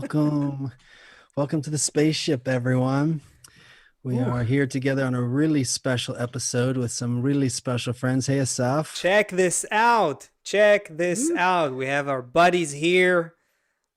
Welcome. Welcome to the spaceship, everyone. We Ooh, are here together on a really special episode with some really special friends. Hey, Asaf. check this out. Check this Woo. out. We have our buddies here.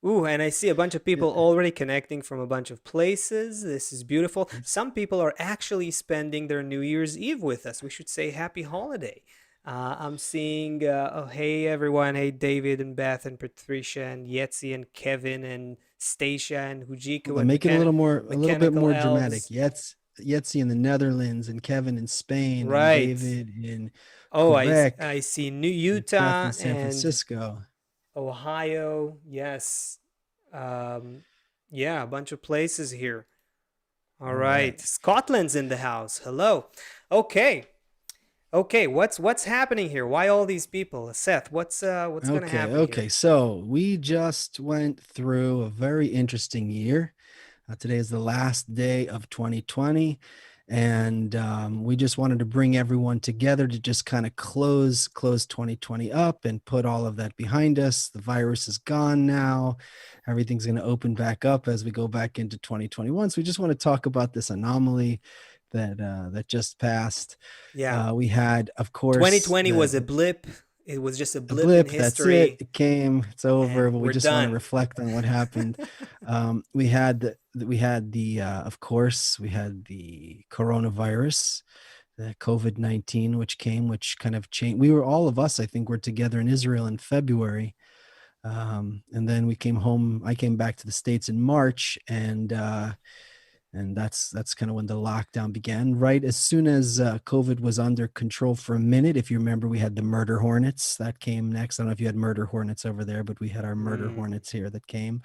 Ooh, and I see a bunch of Yeah. people already connecting from a bunch of places. This is beautiful. Yes. Some people are actually spending their New Year's Eve with us. We should say happy holiday. I'm seeing, oh, hey everyone. Hey, David and Beth and Patricia and Yetzi and Kevin and Stacia and Well, Hujiko to and make it a little bit Mechanical more dramatic. Elves. Yetzi in the Netherlands, and Kevin in Spain, and Right. David in Oh, Quebec, I see New and Beth Utah in San and Francisco. Ohio, yes. Um, yeah, a bunch of places here. All All right. right. Scotland's in the house. Hello. Okay. Okay, what's happening here? Why all these people? Seth, what's gonna Okay. happen here? Okay. So we just went through a very interesting year. Today is the last day of 2020, and we just wanted to bring everyone together to just kind of close 2020 up and put all of that behind us. The virus is gone now. Everything's going to open back up as we go back into 2021. So we just want to talk about this anomaly that just passed. Yeah. We had, of course, 2020 was a the blip. It was just a a blip in blip. That's it. history, It came. It's over. and But we we're just want to done. reflect on what happened. We had of course, we had the coronavirus, the COVID-19, which kind of changed. We were all of us, I think, were together in Israel in February, and then we came home. I came back to the States in March, and that's kind of when the lockdown began. Right as soon as COVID was under control for a minute, if you remember, we had the murder hornets that came next. I don't know if you had murder hornets over there, but we had our murder Mm. hornets here that came.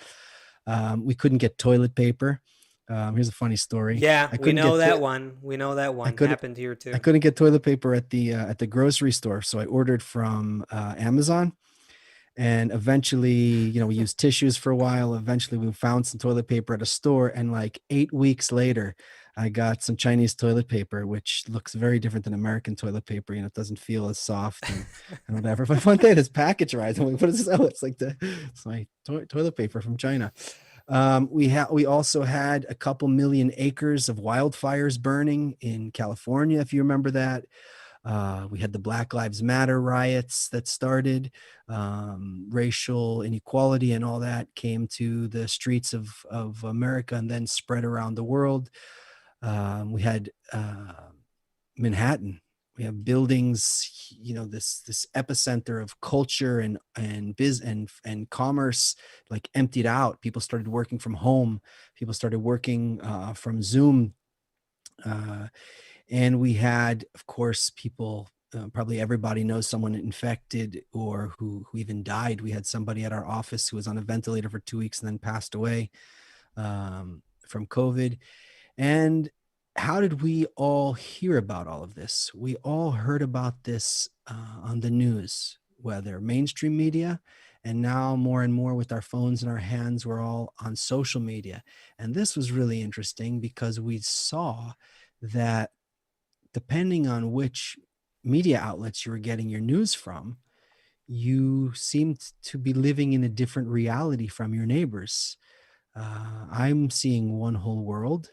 We couldn't get toilet paper. Here's a funny story. Yeah, I we couldn't know get that to one. We know that I one. could Happened here I too. couldn't get toilet paper at the grocery store, so I ordered from Amazon. And eventually, we used tissues for a while. Eventually we found some toilet paper at a store, and like 8 weeks later I got some Chinese toilet paper, which looks very different than American toilet paper. It doesn't feel as soft and whatever. But one day this package arrives, and what is this? Oh, it's my toilet paper from China. We also had a couple million acres of wildfires burning in California, if you remember that. We had the Black Lives Matter riots that started. Racial inequality and all that came to the streets of America and then spread around the world. We had Manhattan. We have buildings, this epicenter of culture and commerce, like emptied out. People started working from home. People started working from Zoom. Uh, and we had, of course, people. Probably everybody knows someone infected or who even died. We had somebody at our office who was on a ventilator for 2 weeks and then passed away from COVID. And how did we all hear about all of this? We all heard about this on the news, whether mainstream media, and now more and more with our phones in our hands, we're all on social media. And this was really interesting because we saw that depending on which media outlets you were getting your news from, you seemed to be living in a different reality from your neighbors. I'm seeing one whole world.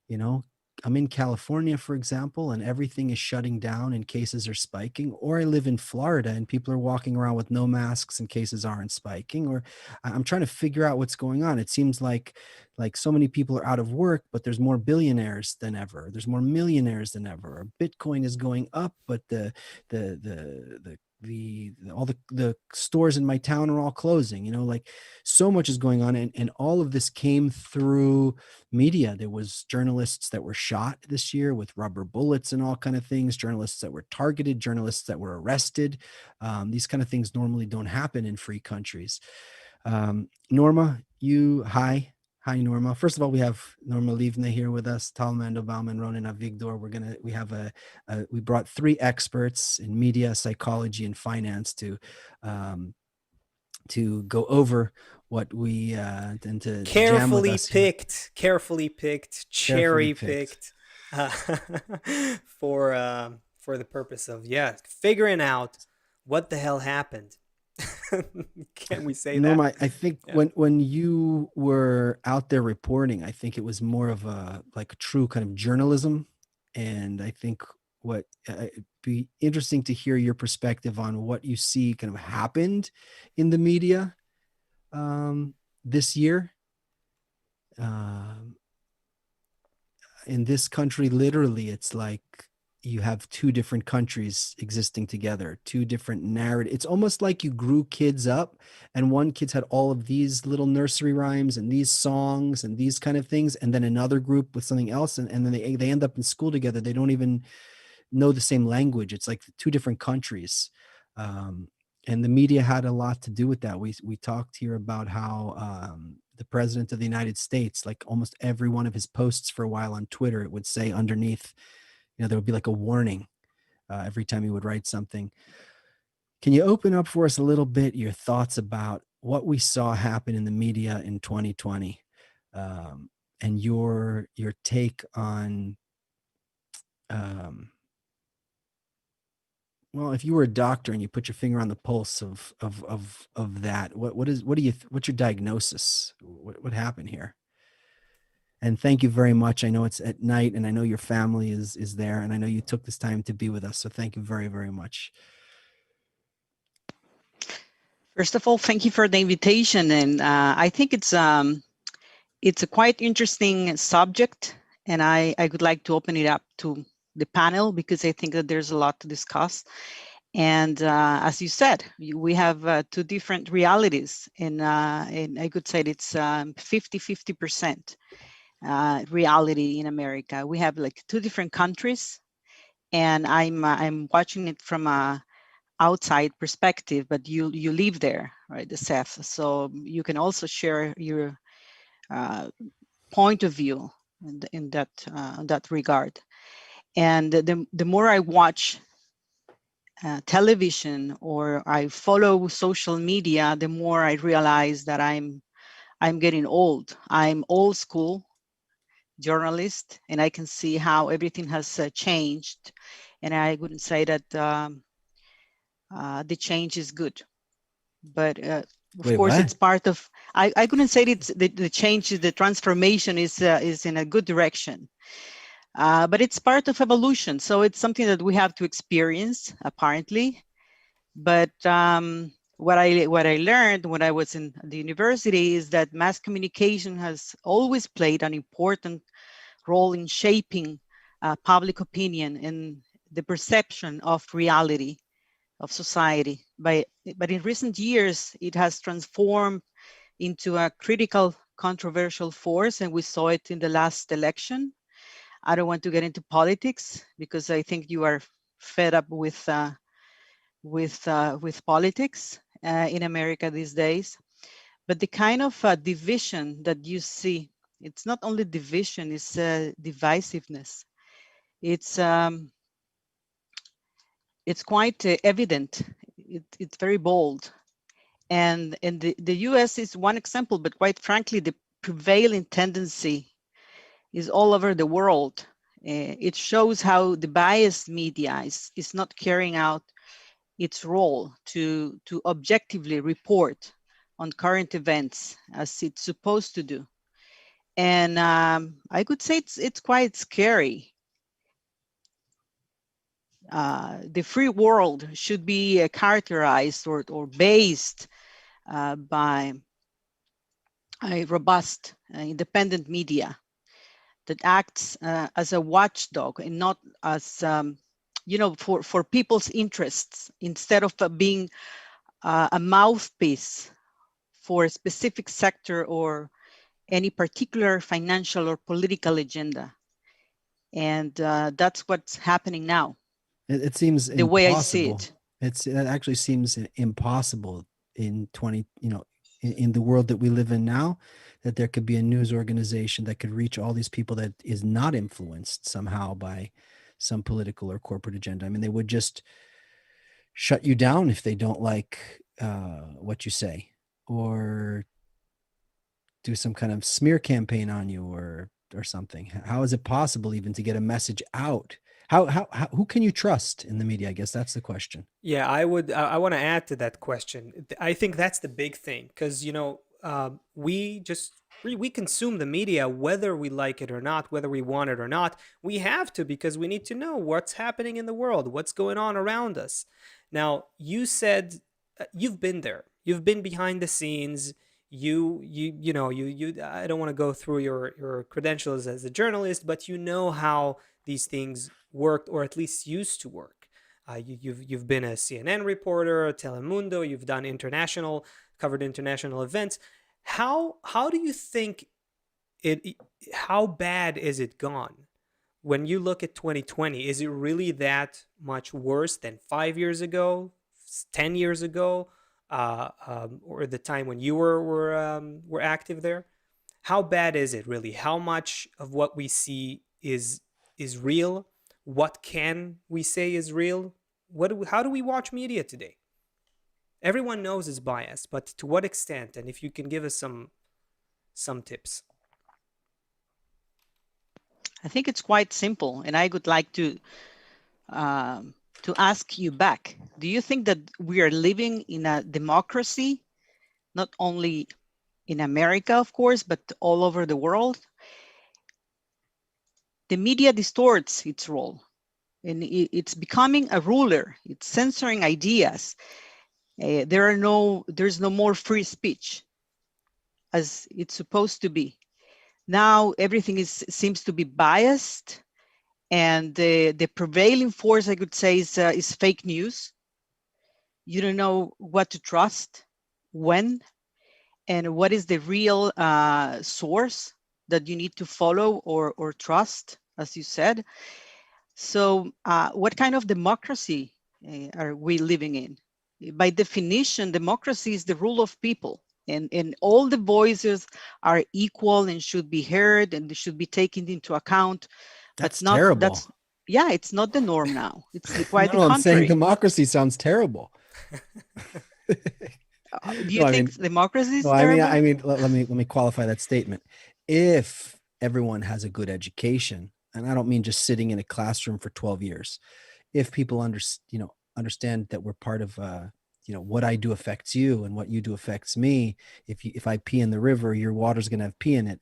You know, I'm in California, for example, and everything is shutting down and cases are spiking. Or I live in Florida and people are walking around with no masks and cases aren't spiking. Or I'm trying to figure out what's going on. It seems like so many people are out of work, but there's more billionaires than ever. There's more millionaires than ever. Bitcoin is going up, but all the stores in my town are all closing. Like so much is going on, and all of this came through media. There was journalists that were shot this year with rubber bullets and all kind of things, journalists that were targeted, journalists that were arrested. These kind of things normally don't happen in free countries. Norma, hi Norma. First of all, we have Norma Livne here with us, Tal Mandelbaum and Ronen Avigdor. We brought three experts in media, psychology, and finance um, to go over what we and to jam with us here. Carefully picked, Carefully cherry picked. picked, uh, for the purpose of, yeah, figuring out what the hell happened. Can we say that? Norma, I think Yeah. when you were out there reporting, I think it was more of a like a true kind of journalism, and I think what it'd be interesting to hear your perspective on what you see kind of happened in the media this year. Um, in this country, literally, it's like you have two different countries existing together, two different narratives. It's almost like you grew kids up, and one kid's had all of these little nursery rhymes and these songs and these kind of things, and then another group with something else, and then they end up in school together. They don't even know the same language. It's like two different countries. Um, and the media had a lot to do with that. We talked here about how the president of the United States, like almost every one of his posts for a while on Twitter, it would say underneath, there would be like a warning every time he would write something. Can you open up for us a little bit your thoughts about what we saw happen in the media in 2020, and your take on um, well, if you were a doctor and you put your finger on the pulse of that, what's your diagnosis? What happened here? And thank you very much. I know it's at night, and I know your family is there, and I know you took this time to be with us. So thank you very, very much. First of all, thank you for the invitation, and I think it's a quite interesting subject, and I would like to open it up to the panel because I think that there's a lot to discuss. And as you said, we have two different realities, and I could say it's 50-50% reality in America. We have like two different countries, and I'm watching it from a outside perspective, but you live there, right, Seth? So you can also share your point of view in that regard. And the more I watch television or I follow social media, the more I realize that I'm getting old. I'm old school journalist, and I can see how everything has changed. And I wouldn't say that the change is good, but of Wait, course what? it's part of. I couldn't say it's the change, the transformation is in a good direction. But it's part of evolution. So it's something that we have to experience, apparently. But what I learned when I was in the university is that mass communication has always played an important role in shaping public opinion and the perception of reality of society. But in recent years, it has transformed into a critical, controversial force, and we saw it in the last election. I don't want to get into politics because I think you are fed up with politics in America these days. But the kind of division that you see, it's not only division, it's divisiveness. It's quite evident. It's very bold. And the US is one example, but quite frankly, the prevailing tendency is all over the world. It shows how the biased media is not carrying out its role to objectively report on current events as it's supposed to do. And I could say it's quite scary. The free world should be characterized or based by a robust, independent media that acts as a watchdog and not as, for people's interests, instead of being a mouthpiece for a specific sector or any particular financial or political agenda. And that's what's happening now, It seems the way I see impossible. it. It actually seems impossible in 20, in the world that we live in now, that there could be a news organization that could reach all these people that is not influenced somehow by some political or corporate agenda. I mean, they would just shut you down if they don't like what you say, or do some kind of smear campaign on you, or something. How is it possible even to get a message out How who can you trust in the media? I guess that's the question. Yeah, I want to add to that question. I think that's the big thing because we consume the media whether we like it or not, whether we want it or not. We have to because we need to know what's happening in the world, what's going on around us. Now, you said you've been there. You've been behind the scenes. You. I don't want to go through your credentials as a journalist, but you know how these things worked, or at least used to work. You've been a CNN reporter, Telemundo. You've done covered international events. How do you think it? How bad is it gone? When you look at 2020, is it really that much worse than 5 years ago, 10 years ago, or the time when you were active there? How bad is it really? How much of what we see is real? What can we say is real? How do we watch media today? Everyone knows it's biased, but to what extent? And if you can give us some tips. I think it's quite simple, and I would like to ask you back. Do you think that we are living in a democracy, not only in America, of course, but all over the world? The media distorts its role, and it's becoming a ruler. It's censoring ideas. There's no more free speech as it's supposed to be. Now everything seems to be biased, and the prevailing force, I could say, is fake news. You don't know what to trust, when, and what is the real source that you need to follow or trust, as you said. So what kind of democracy are we living in? By definition, democracy is the rule of people, and all the voices are equal and should be heard, and they should be taken into account. That's terrible. Yeah, it's not the norm now. It's quite the No, I'm saying contrary. democracy sounds terrible. Do you think democracy is no, terrible? I mean, let me qualify that statement. If everyone has a good education, and I don't mean just sitting in a classroom for 12 years, if people understand that we're part of, what I do affects you and what you do affects me. If I pee in the river, your water's going to have pee in it.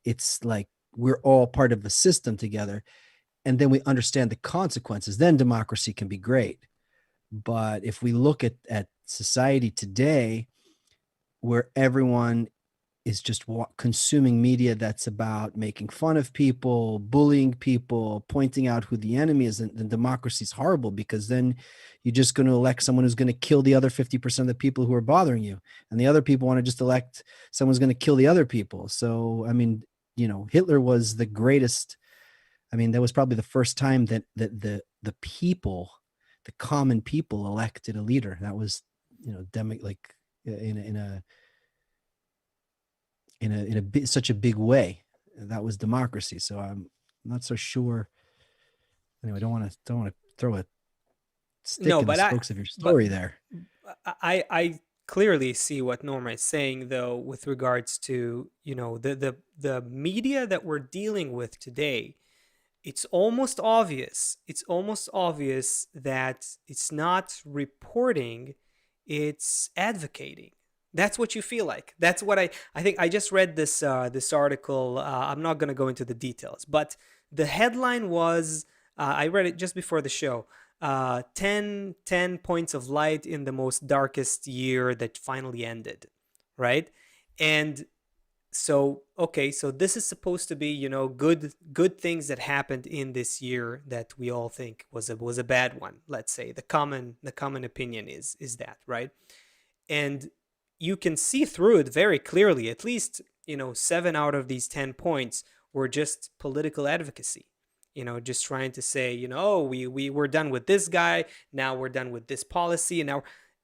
It's like we're all part of the system together. And then we understand the consequences, then democracy can be great. But if we look at society today, where everyone is just consuming media that's about making fun of people, bullying people, pointing out who the enemy is, then democracy is horrible, because then you're just going to elect someone who's going to kill the other 50% of the people who are bothering you. And the other people want to just elect someone who's going to kill the other people. So, I mean, Hitler was the greatest. I mean, that was probably the first time that the people, the common people, elected a leader. That was, in such a big way. That was democracy. So I'm not so sure. Anyway, I don't want to throw a stick in the spokes of your story there. I clearly see what Norma is saying, though, with regards to the media that we're dealing with today. It's almost obvious. It's almost obvious that it's not reporting, it's advocating. That's what you feel like. That's what I think. I just read this article. I'm not going to go into the details, but the headline was, I read it just before the show. 10 points of light in the most darkest year that finally ended, right? And so this is supposed to be good things that happened in this year that we all think was a bad one. Let's say the common opinion is that, right? And you can see through it very clearly. At least 7 out of these 10 points were just political advocacy, just trying to say, we're done with this guy, now we're done with this policy, and now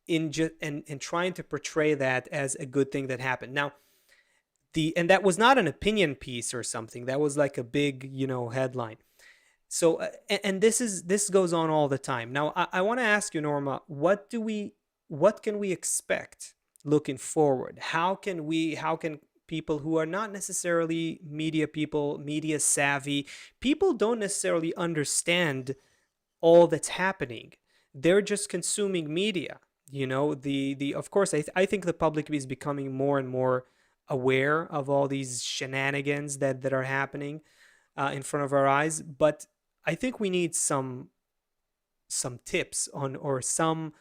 and trying to portray that as a good thing that happened. Now, and that was not an opinion piece or something. That was like a big, headline. So, and this goes on all the time. Now, I want to ask you, Norma, what can we expect looking forward? How can people who are not necessarily media people, media savvy. People don't necessarily understand all that's happening. They're just consuming media. You know, the of course, I think the public is becoming more and more aware of all these shenanigans that are happening in front of our eyes. But I think we need some tips on, or some,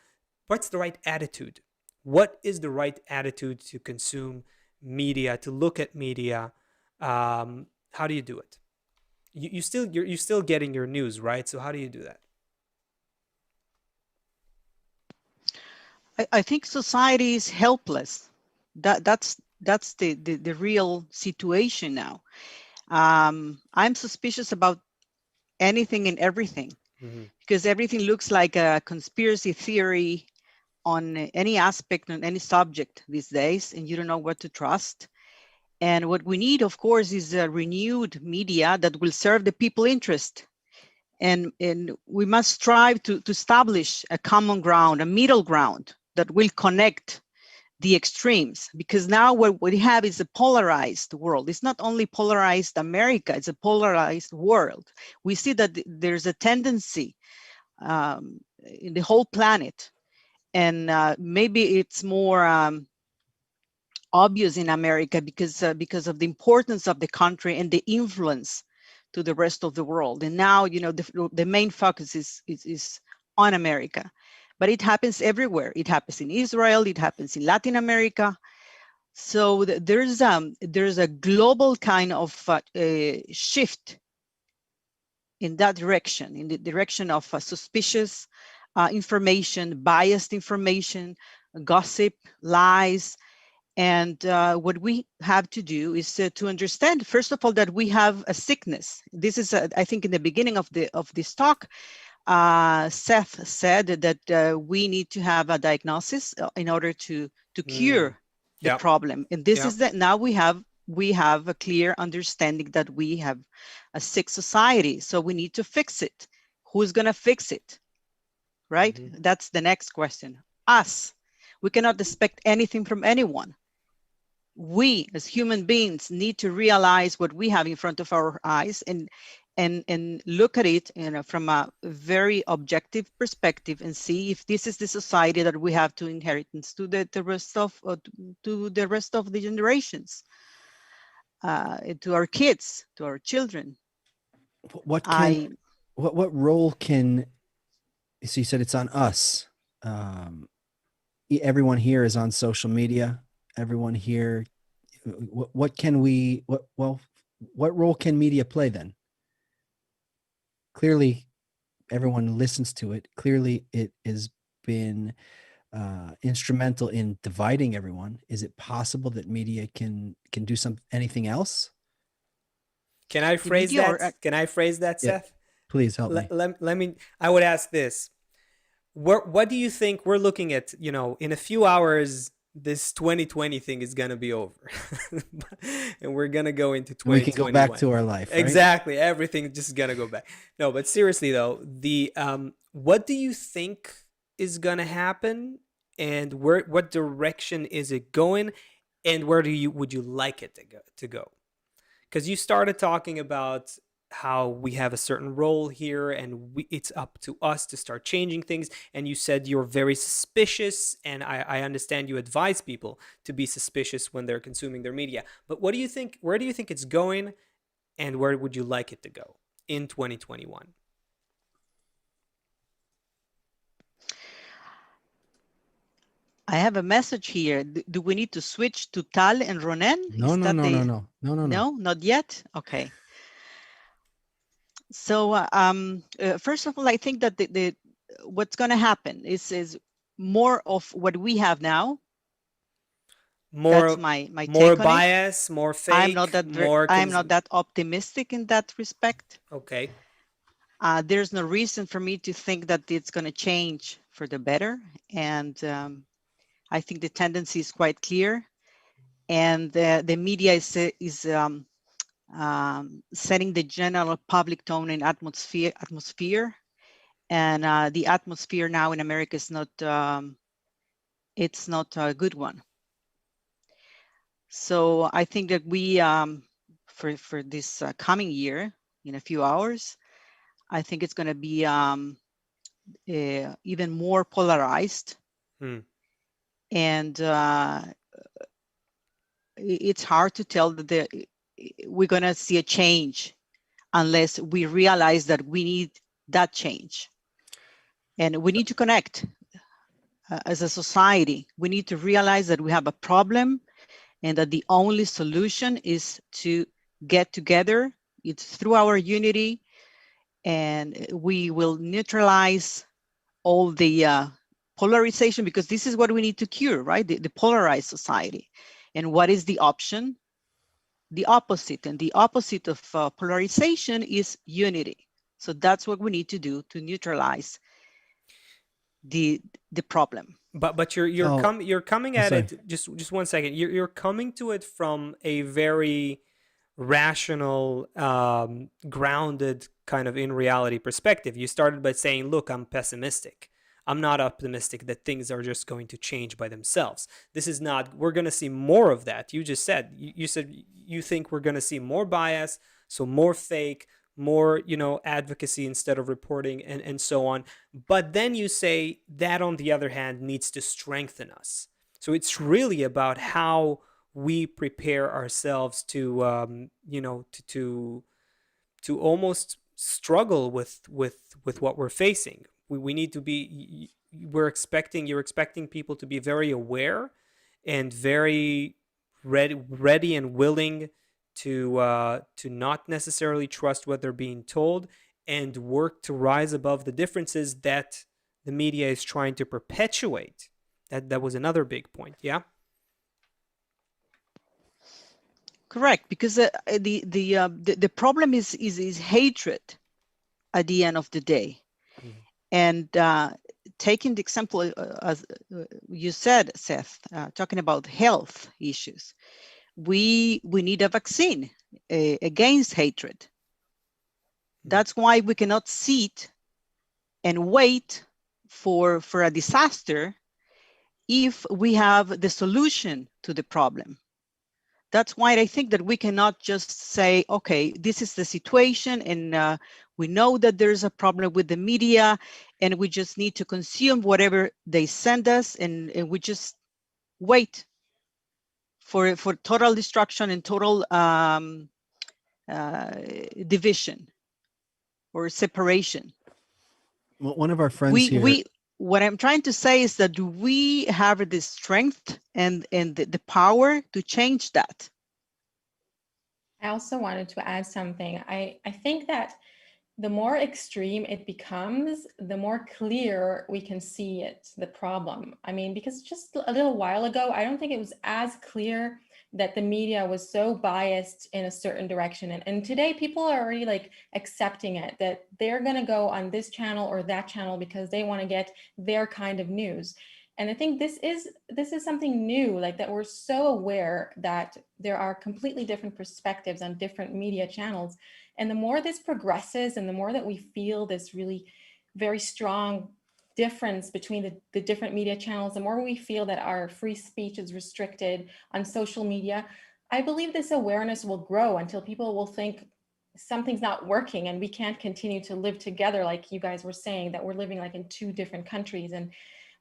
what's the right attitude? What is the right attitude to consume media, to look at media? How do you do it? You're still getting your news, right? So how do you do that? I think society is helpless. That's the real situation now. I'm suspicious about anything and everything, because everything looks like a conspiracy theory on any aspect, on any subject these days, and you don't know what to trust. And what we need, of course, is a renewed media that will serve the people interest. And we must strive to establish a common ground, a middle ground that will connect the extremes, because now what we have is a polarized world. It's not only polarized America, it's a polarized world. We see that there's a tendency in the whole planet, and maybe it's more obvious in America because of the importance of the country and the influence to the rest of the world. And now, you know, the main focus is on America, but it happens everywhere. It happens in Israel, it happens in Latin America. So there's a global kind of shift in that direction, in the direction of suspicious information, biased information, gossip, lies. And what we have to do is to understand, first of all, that we have a sickness. This is, I think, in the beginning of this talk, Seth said that we need to have a diagnosis in order to cure the problem. And this is that now we have a clear understanding that we have a sick society. So we need to fix it. Who's going to fix it? Right? That's the next question. Us. We cannot expect anything from anyone. We as human beings need to realize what we have in front of our eyes and look at it, you know, from a very objective perspective, and see if this is the society that we have to inheritance to the rest of the generations, to our kids, to our children. What role can, so you said it's on us. Everyone here is on social media. Everyone here, what role can media play then? Clearly, everyone listens to it. Clearly, it has been instrumental in dividing everyone. Is it possible that media can do anything else? Can I phrase that? Can I phrase that, Seth? Please help me. Let me. I would ask this: what do you think we're looking at? You know, in a few hours, this 2020 thing is gonna be over, and we're gonna go into 2021. We can go back to our life. Right? Exactly, everything just gonna go back. No, but seriously though, what do you think is gonna happen, and what direction is it going, and where would you like it to go? Because you started talking about how we have a certain role here, and it's up to us to start changing things. And you said you're very suspicious, and I understand you advise people to be suspicious when they're consuming their media. But what do you think? Where do you think it's going, and where would you like it to go in 2021? I have a message here. Do we need to switch to Tal and Ronen? No, not yet. Okay. So first of all, I think that what's going to happen is more of what we have now. That's my more take bias, more fake. I'm not that optimistic in that respect. Okay. There's no reason for me to think that it's going to change for the better, and I think the tendency is quite clear, and the media is setting the general public tone and atmosphere, and the atmosphere now in America is not it's not a good one. So I think that we, for this coming year, in a few hours, I think it's going to be even more polarized. Hmm. And it's hard to tell that we're going to see a change unless we realize that we need that change. And we need to connect as a society. We need to realize that we have a problem and that the only solution is to get together. It's through our unity, and we will neutralize all the polarization, because this is what we need to cure, right? The polarized society. And what is the option? The opposite. And the opposite of polarization is unity. So that's what we need to do to neutralize the problem. But you're coming Oh, at sorry. it, just 1 second. You're coming to it from a very rational, grounded kind of in reality perspective. You started by saying, "Look, I'm pessimistic. I'm not optimistic that things are just going to change by themselves. This is not. We're going to see more of that." You just said you said you think we're going to see more bias, so more fake, more advocacy instead of reporting, and so on. But then you say that, on the other hand, needs to strengthen us. So it's really about how we prepare ourselves to to almost struggle with what we're facing. We need to be, you're expecting people to be very aware and very ready and willing to not necessarily trust what they're being told, and work to rise above the differences that the media is trying to perpetuate. That was another big point. Yeah. Correct, because the problem is hatred at the end of the day. Mhm. And taking the example, as you said, Seth, talking about health issues, we need a vaccine against hatred. That's why we cannot sit and wait for a disaster if we have the solution to the problem. That's why I think that we cannot just say, okay, this is the situation, and we know that there's a problem with the media, and we just need to consume whatever they send us, and we just wait for total destruction and total division or separation. Well, one of our friends here. We what I'm trying to say is that we have the strength and the power to change that. I also wanted to add something. I think that the more extreme it becomes, the more clear we can see it, the problem. I mean, because just a little while ago, I don't think it was as clear that the media was so biased in a certain direction. And today people are already like accepting it, that they're going to go on this channel or that channel because they want to get their kind of news. And I think this is something new, like that we're so aware that there are completely different perspectives on different media channels. And the more this progresses and the more that we feel this really very strong difference between the different media channels, the more we feel that our free speech is restricted on social media, I believe this awareness will grow until people will think something's not working and we can't continue to live together, like you guys were saying, that we're living like in two different countries. And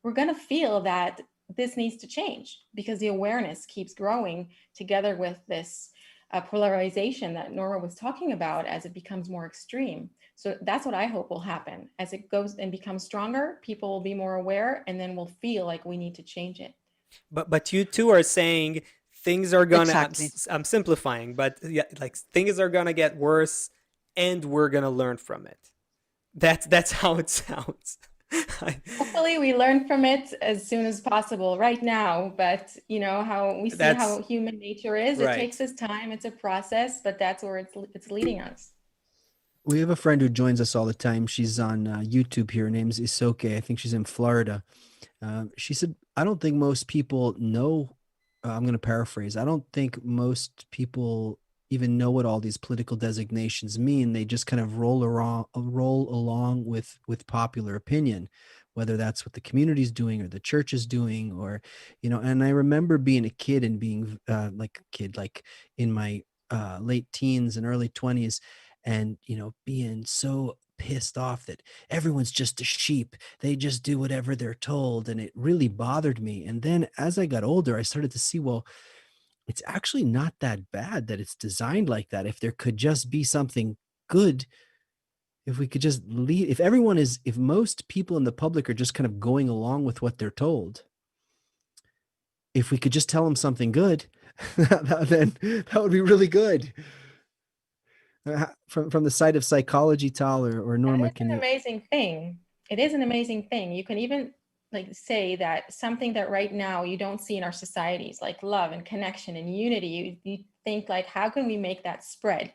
we're going to feel that this needs to change because the awareness keeps growing together with this polarization that Norma was talking about as it becomes more extreme. So that's what I hope will happen. As it goes and becomes stronger, people will be more aware, and then we'll feel like we need to change it. But you two are saying things are gonna. Exactly. I'm simplifying, but yeah, like things are gonna get worse, and we're gonna learn from it. That's how it sounds. Hopefully we learn from it as soon as possible right now, but you know how we see how That's human nature is. It right. takes us time, it's a process, but that's where it's leading us. We have a friend who joins us all the time. She's on YouTube here. Her name's Isoke. I think she's in Florida. She said, I don't think most people know. I'm going to paraphrase. I don't think most people even know what all these political designations mean. They just kind of roll along with popular opinion, whether that's what the community is doing or the church is doing, or, and I remember being a kid and being like in my late teens and early 20s, and, being so pissed off that everyone's just a sheep. They just do whatever they're told. And it really bothered me. And then as I got older, I started to see, well, it's actually not that bad that it's designed like that. If there could just be something good, if we could just lead, if most people in the public are just kind of going along with what they're told, if we could just tell them something good, then that would be really good. From the side of psychology, Tal or That Norma, is can an you? amazing thing. It is an amazing thing. You can even like say that something that right now you don't see in our societies, like love and connection and unity, you think like, how can we make that spread?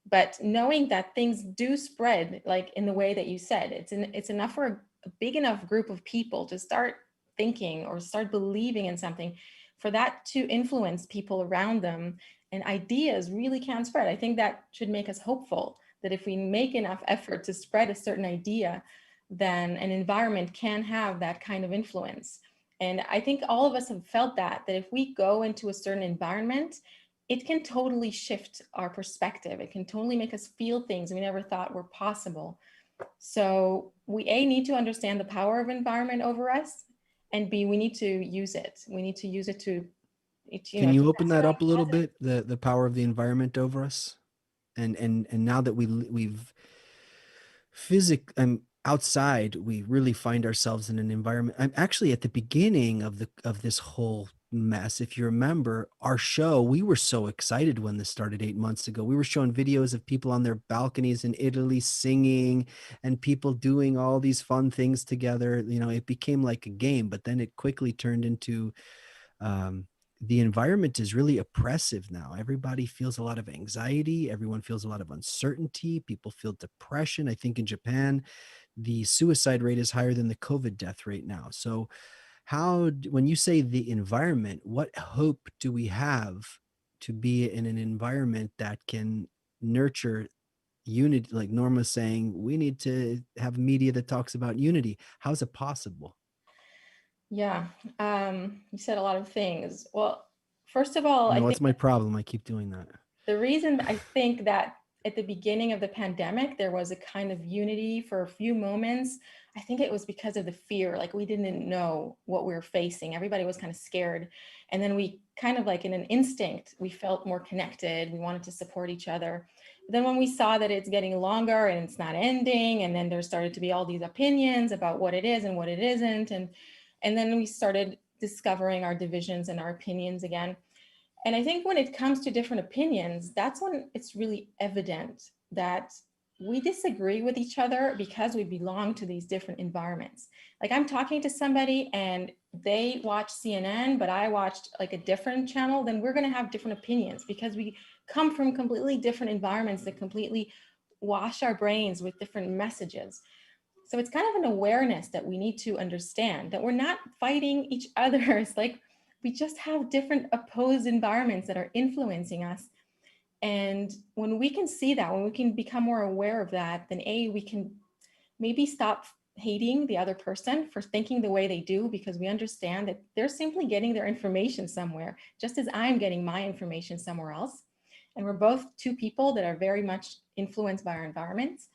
But knowing that things do spread, like in the way that you said, it's enough for a big enough group of people to start thinking or start believing in something, for that to influence people around them, and ideas really can spread. I think that should make us hopeful that if we make enough effort to spread a certain idea, then an environment can have that kind of influence. And I think all of us have felt that if we go into a certain environment, it can totally shift our perspective. It can totally make us feel things we never thought were possible. So we need to understand the power of environment over us, and B, we need to use it. We need to use it to Can to you open pass that around up a little positive. bit? The power of the environment over us, and now that we've outside, we really find ourselves in an environment. I'm actually at the beginning of this whole mess. If you remember our show, we were so excited when this started 8 months ago. We were showing videos of people on their balconies in Italy singing, and people doing all these fun things together. It became like a game, but then it quickly turned into, the environment is really oppressive now. Everybody feels a lot of anxiety. Everyone feels a lot of uncertainty. People feel depression. I think in Japan, the suicide rate is higher than the COVID death rate now. So, when you say the environment, what hope do we have to be in an environment that can nurture unity? Like Norma's saying, we need to have media that talks about unity. How is it possible? Yeah, you said a lot of things. Well, first of all, I I know think what's my problem. I keep doing that. the reason I think that at the beginning of the pandemic, there was a kind of unity for a few moments. I think it was because of the fear. Like we didn't know what we were facing. Everybody was kind of scared. And then we kind of like in an instinct, we felt more connected. We wanted to support each other. But then when we saw that it's getting longer and it's not ending, and then there started to be all these opinions about what it is and what it isn't. And then we started discovering our divisions and our opinions again. And I think when it comes to different opinions, that's when it's really evident that we disagree with each other because we belong to these different environments. Like I'm talking to somebody and they watch CNN, but I watched like a different channel, then we're going to have different opinions because we come from completely different environments that completely wash our brains with different messages. So it's kind of an awareness that we need to understand that we're not fighting each other. It's like we just have different opposed environments that are influencing us. And when we can see that, when we can become more aware of that, then we can maybe stop hating the other person for thinking the way they do, because we understand that they're simply getting their information somewhere, just as I'm getting my information somewhere else. And we're both two people that are very much influenced by our environments.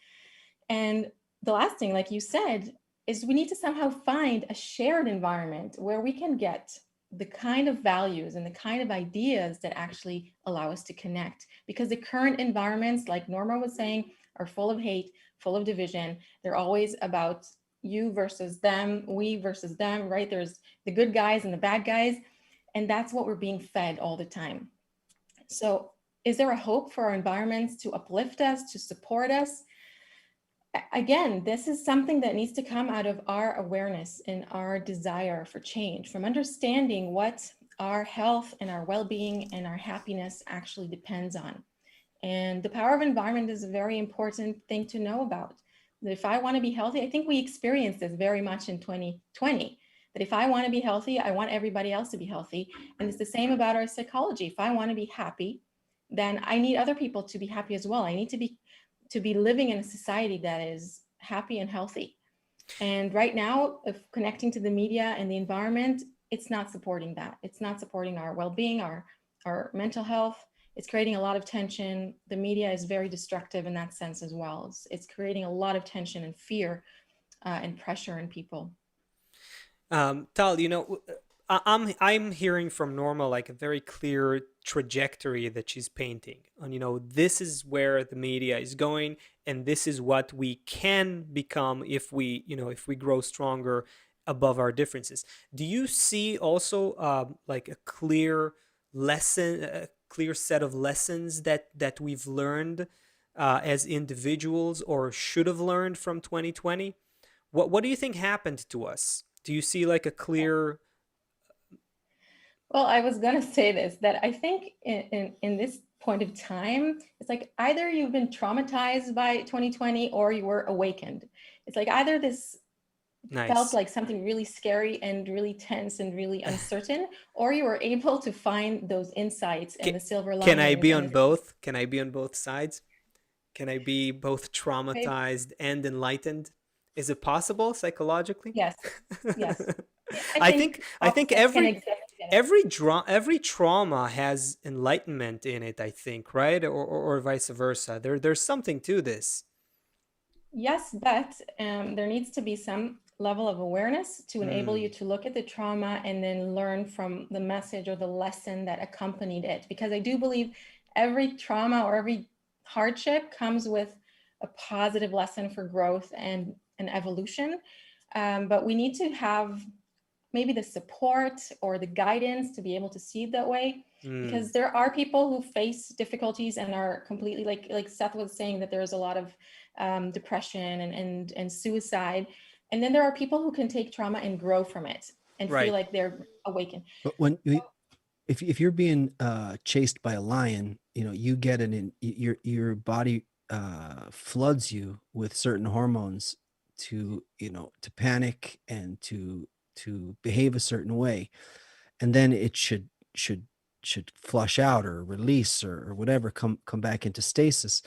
And the last thing, like you said, is we need to somehow find a shared environment where we can get the kind of values and the kind of ideas that actually allow us to connect. Because the current environments, like Norma was saying, are full of hate, full of division. They're always about you versus them, we versus them, right? There's the good guys and the bad guys. And that's what we're being fed all the time. So is there a hope for our environments to uplift us, to support us? Again, this is something that needs to come out of our awareness and our desire for change, from understanding what our health and our well-being and our happiness actually depends on. And the power of environment is a very important thing to know about. That if I want to be healthy, I think we experienced this very much in 2020. That if I want to be healthy, I want everybody else to be healthy. And it's the same about our psychology. If I want to be happy, then I need other people to be happy as well. I need to be living in a society that is happy and healthy. And right now, if connecting to the media and the environment, it's not supporting that. It's not supporting our well-being, our mental health. It's creating a lot of tension. The media is very destructive in that sense as well. It's creating a lot of tension and fear and pressure in people. Tal, I'm hearing from Norma like a very clear trajectory that she's painting on, this is where the media is going, and this is what we can become if we grow stronger above our differences. Do you see also like a clear lesson, a clear set of lessons that we've learned as individuals or should have learned from 2020? What do you think happened to us? Do you see like a clear? Well, I was going to say this, that I think in this point of time, it's like either you've been traumatized by 2020 or you were awakened. It's like either this felt Nice. like something really scary and really tense and really uncertain, or you were able to find those insights Can, and the silver can I linings be and on both? Can I be on both sides? Can I be both maybe, traumatized and enlightened? Is it possible psychologically? yes, yes. I I think think I all think of us can every exist in it. every trauma has enlightenment in it, I think, right? Or vice versa. There's something to this. Yes, but there needs to be some level of awareness to enable you Mm, to look at the trauma and then learn from the message or the lesson that accompanied it. Because I do believe every trauma or every hardship comes with a positive lesson for growth and an evolution. But we need to have maybe the support or the guidance to be able to see it that way, mm. because there are people who face difficulties and are completely like Seth was saying, that there's a lot of depression and suicide, and then there are people who can take trauma and grow from it and feel Right. like they're awakened. But if you're being chased by a lion, you get your body floods you with certain hormones to panic and to behave a certain way, and then it should flush out or release or whatever, come back into stasis.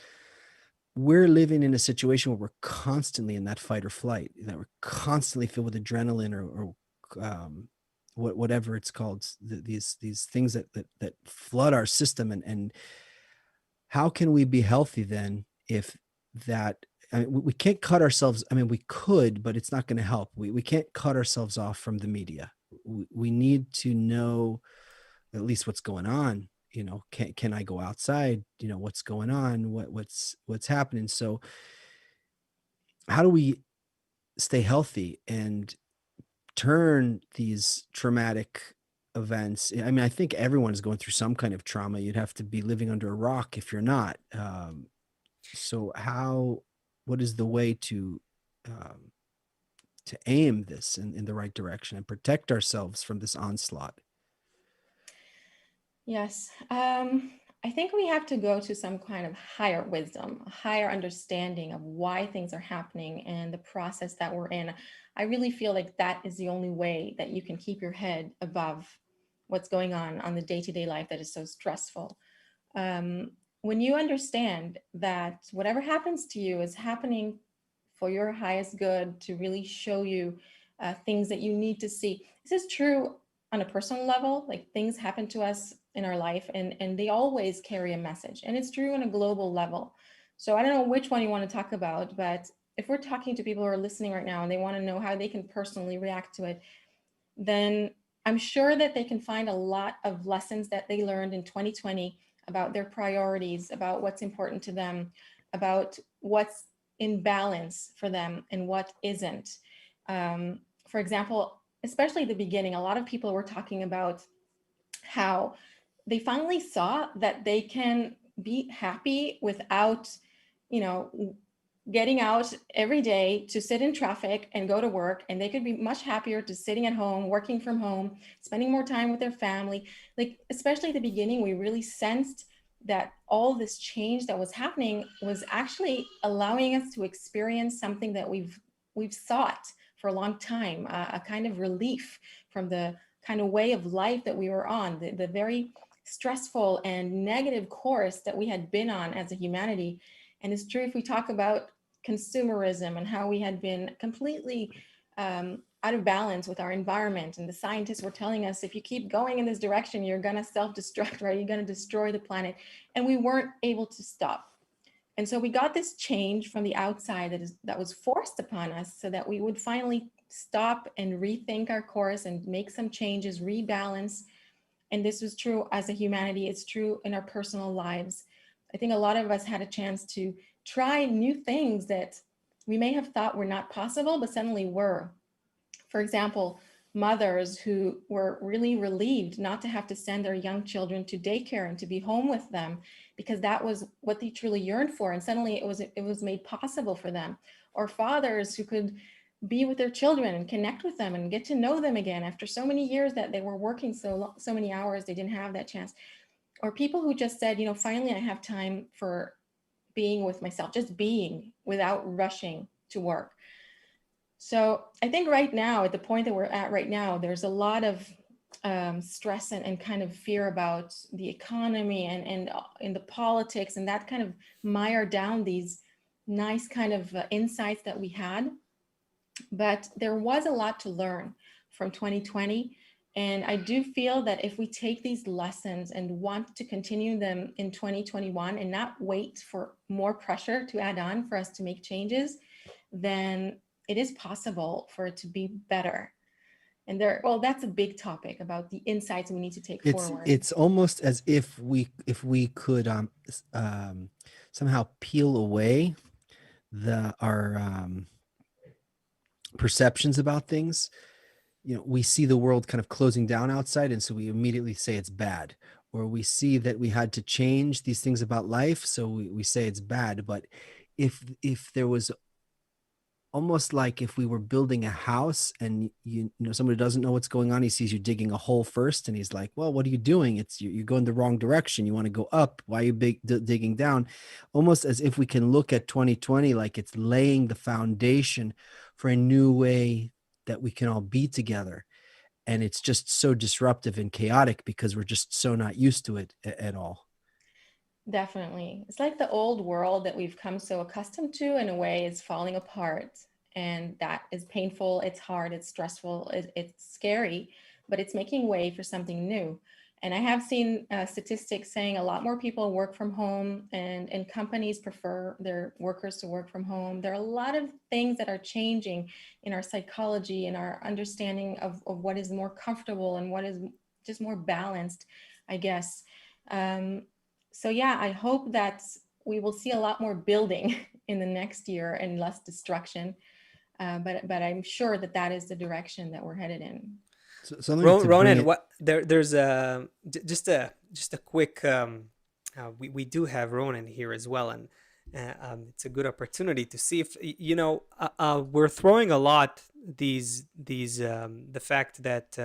We're living in a situation where we're constantly in that fight or flight, that we're constantly filled with adrenaline or whatever it's called, these things that flood our system. And how can we be healthy then if that, I mean, we can't cut ourselves. I mean, we could, but it's not going to help. We can't cut ourselves off from the media. We need to know at least what's going on. Can I go outside? What's going on? What's happening? So how do we stay healthy and turn these traumatic events? I mean, I think everyone's going through some kind of trauma. You'd have to be living under a rock if you're not. So what is the way um, to aim this in the right direction and protect ourselves from this onslaught? Yes. I think we have to go to some kind of higher wisdom, a higher understanding of why things are happening and the process that we're in. I really feel like that is the only way that you can keep your head above what's going on the day-to-day life that is so stressful. Um, when you understand that whatever happens to you is happening for your highest good, to really show you things that you need to see. This is true on a personal level, like things happen to us in our life and they always carry a message. And it's true on a global level. So I don't know which one you want to talk about, but if we're talking to people who are listening right now and they want to know how they can personally react to it, then I'm sure that they can find a lot of lessons that they learned in 2020 about their priorities, about what's important to them, about what's in balance for them and what isn't. For example, especially the beginning, a lot of people were talking about how they finally saw that they can be happy without, you know, getting out every day to sit in traffic and go to work, and they could be much happier to sitting at home, working from home, spending more time with their family. Like, especially at the beginning, we really sensed that all this change that was happening was actually allowing us to experience something that we've sought for a long time, a kind of relief from the kind of way of life that we were on, the very stressful and negative course that we had been on as a humanity. And it's true if we talk about consumerism and how we had been completely out of balance with our environment. And the scientists were telling us, if you keep going in this direction, you're going to self-destruct, right? You're going to destroy the planet. And we weren't able to stop. And so we got this change from the outside that was forced upon us so that we would finally stop and rethink our course and make some changes, rebalance. And this was true as a humanity. It's true in our personal lives. I think a lot of us had a chance to try new things that we may have thought were not possible, but suddenly were. For example, mothers who were really relieved not to have to send their young children to daycare and to be home with them, because that was what they truly yearned for. And suddenly it was made possible for them. Or fathers who could be with their children and connect with them and get to know them again after so many years that they were working so many hours, they didn't have that chance. Or people who just said, finally I have time for being with myself, just being without rushing to work. So I think right now, at the point that we're at right now, there's a lot of stress and kind of fear about the economy and in the politics, and that kind of mire down these nice kind of insights that we had. But there was a lot to learn from 2020. And I do feel that if we take these lessons and want to continue them in 2021 and not wait for more pressure to add on for us to make changes, then it is possible for it to be better. And that's a big topic about the insights we need to take forward. It's almost as if we could somehow peel away our perceptions about things. We see the world kind of closing down outside, and so we immediately say it's bad. Or we see that we had to change these things about life, so we say it's bad. But if there was almost like if we were building a house and somebody doesn't know what's going on, he sees you digging a hole first and he's like, well, what are you doing? You're going the wrong direction. You want to go up. Why are you digging down? Almost as if we can look at 2020 like it's laying the foundation for a new way that we can all be together. And it's just so disruptive and chaotic because we're just so not used to it at all. Definitely. It's like the old world that we've come so accustomed to, in a way, is falling apart. And that is painful. It's hard. It's stressful. It's scary, but it's making way for something new. And I have seen statistics saying a lot more people work from home, and companies prefer their workers to work from home. There are a lot of things that are changing in our psychology and our understanding of what is more comfortable and what is just more balanced, I guess. So yeah, I hope that we will see a lot more building in the next year and less destruction. But I'm sure that is the direction that we're headed in. So Ronen, there's just a quick. We do have Ronen here as well, and it's a good opportunity to see if we're throwing a lot the fact that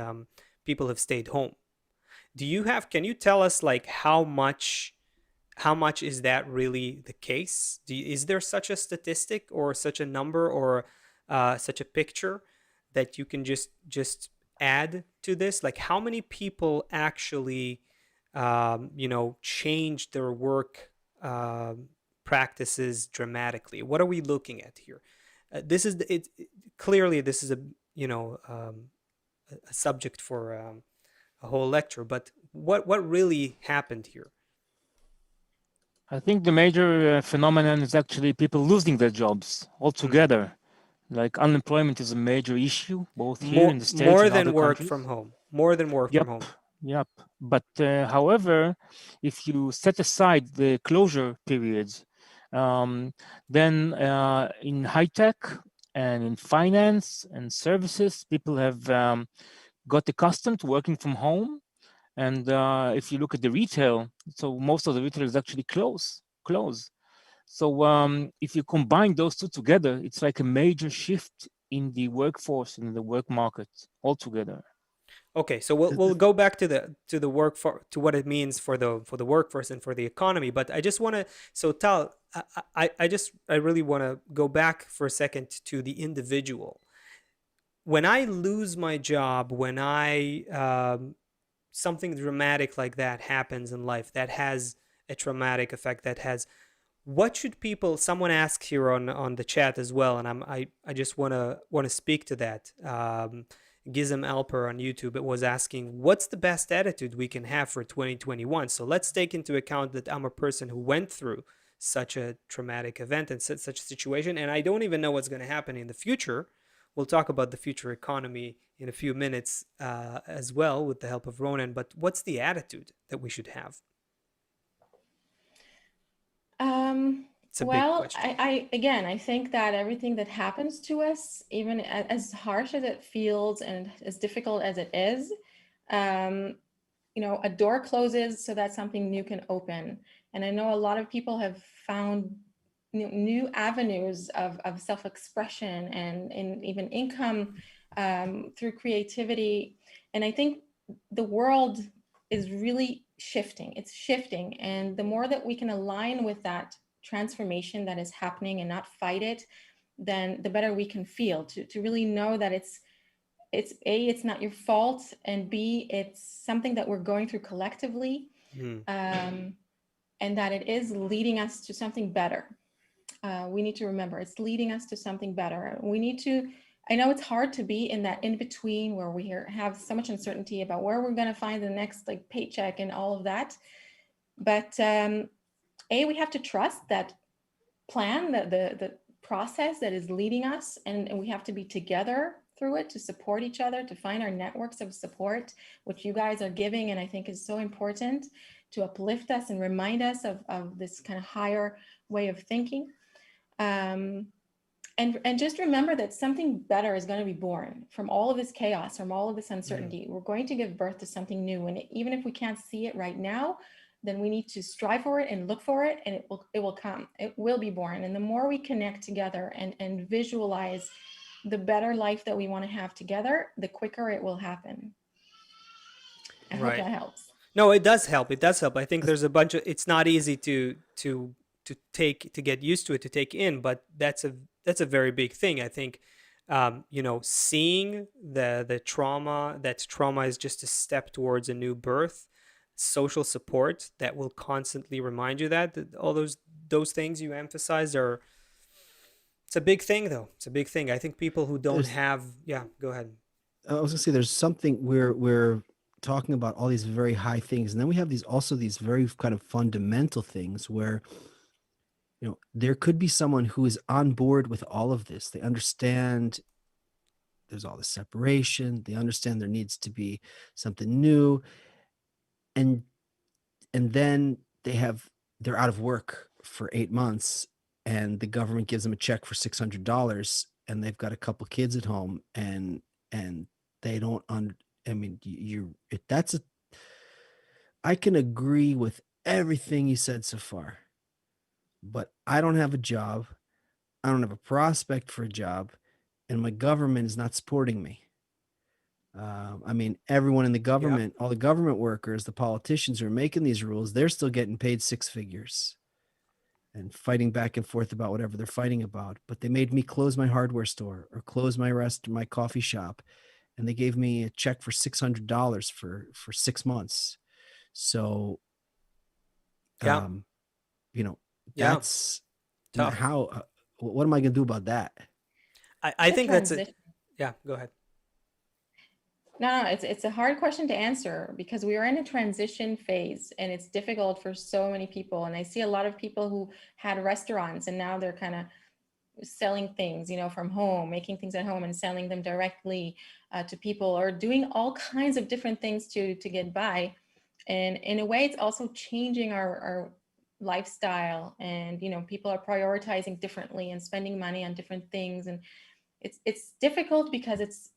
people have stayed home. Can you tell us like how much is that really the case? Is there such a statistic or such a number or such a picture that you can just add to this? Like how many people actually change their work practices dramatically? What are we looking at here? Clearly this is a subject for a whole lecture, but what really happened here? I think the major phenomenon is actually people losing their jobs altogether. Like unemployment is a major issue, both here in the States more and than other work countries. from home. More than work from home. Yep. But however, if you set aside the closure periods, then in high tech and in finance and services, people have got accustomed to working from home. And if you look at the retail, so most of the retail is actually close. So if you combine those two together, it's like a major shift in the workforce and in the work market altogether. Okay, so we'll go back to the work to what it means for the workforce and for the economy. But I just want to, so Tal, I really want to go back for a second to the individual. When I lose my job, when something dramatic like that happens in life, that has a traumatic effect, what should people, someone asked here on the chat as well, and I just want to speak to that. Gizem Alper on YouTube, it was asking, what's the best attitude we can have for 2021? So let's take into account that I'm a person who went through such a traumatic event and such a situation, and I don't even know what's going to happen in the future. We'll talk about the future economy in a few minutes as well with the help of Ronen, but what's the attitude that we should have? It's a big Well, question. I think that everything that happens to us, even as harsh as it feels and as difficult as it is, a door closes so that something new can open. And I know a lot of people have found new avenues of self-expression and even income through creativity. And I think the world is really shifting. It's shifting. And the more that we can align with that transformation that is happening and not fight it, then the better we can feel, to really know that it's A, it's not your fault, and B, it's something that we're going through collectively, and that it is leading us to something better. We need to remember it's leading us to something better. We need to, I know it's hard to be in that in between where we have so much uncertainty about where we're going to find the next paycheck and all of that. But we have to trust that plan, the process that is leading us, and we have to be together through it to support each other, to find our networks of support, which you guys are giving, and I think is so important to uplift us and remind us of this kind of higher way of thinking. And just remember that something better is going to be born from all of this chaos, from all of this uncertainty. We're going to give birth to something new, and even if we can't see it right now, then we need to strive for it and look for it, and it will come. It will be born. And the more we connect together and visualize the better life that we want to have together, the quicker it will happen. I hope that helps. No, it does help. It does help. I think there's a bunch of, it's not easy to get used to it, to take in, but that's a very big thing. I think seeing the trauma, that trauma is just a step towards a new birth. Social support that will constantly remind you that all those things you emphasized are, it's a big thing though. It's a big thing. I think people who don't have, go ahead. I was gonna say there's something we're talking about all these very high things, and then we have these very kind of fundamental things where there could be someone who is on board with all of this. They understand there's all this separation, they understand there needs to be something new, and then they're out of work for 8 months, and the government gives them a check for $600, and they've got a couple kids at home, and they don't I can agree with everything you said so far, but I don't have a job, I don't have a prospect for a job, and my government is not supporting me. Everyone in the government, all the government workers, the politicians who are making these rules, they're still getting paid six figures and fighting back and forth about whatever they're fighting about. But they made me close my hardware store or close my coffee shop, and they gave me a check for $600 for 6 months. So, that's tough. How? What am I going to do about that? I think that's it. Yeah, go ahead. No, it's a hard question to answer because we are in a transition phase and it's difficult for so many people. And I see a lot of people who had restaurants and now they're kind of selling things, from home, making things at home and selling them directly to people, or doing all kinds of different things to get by. And in a way, it's also changing our lifestyle, and people are prioritizing differently and spending money on different things, and it's difficult because it's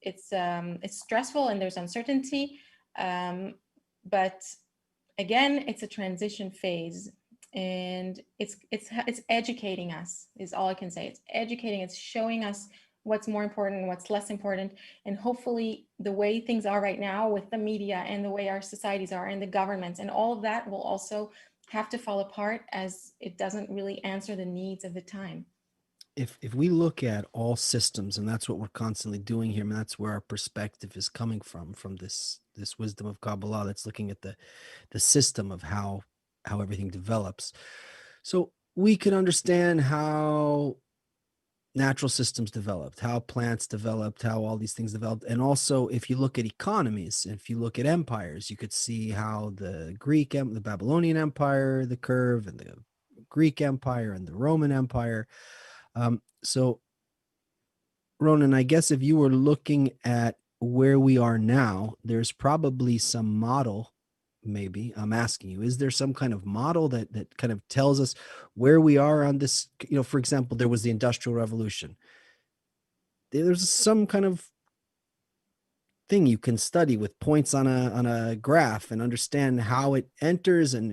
stressful and there's uncertainty, but again, it's a transition phase, and it's educating us is all I can say. It's educating, it's showing us what's more important and what's less important, and hopefully the way things are right now with the media and the way our societies are and the governments and all of that will also have to fall apart as it doesn't really answer the needs of the time. If we look at all systems, and that's what we're constantly doing here, and that's where our perspective is coming from this wisdom of Kabbalah, that's looking at the system of how everything develops. So we can understand how natural systems developed, how plants developed, how all these things developed. And also, if you look at economies, if you look at empires, you could see how the the Babylonian Empire, the curve, and the Greek Empire and the Roman Empire. So, Ronen, I guess if you were looking at where we are now, there's probably some model. Maybe I'm asking you, is there some kind of model that kind of tells us where we are on this? For example, there was the Industrial Revolution. There's some kind of thing you can study with points on a graph and understand how it enters. And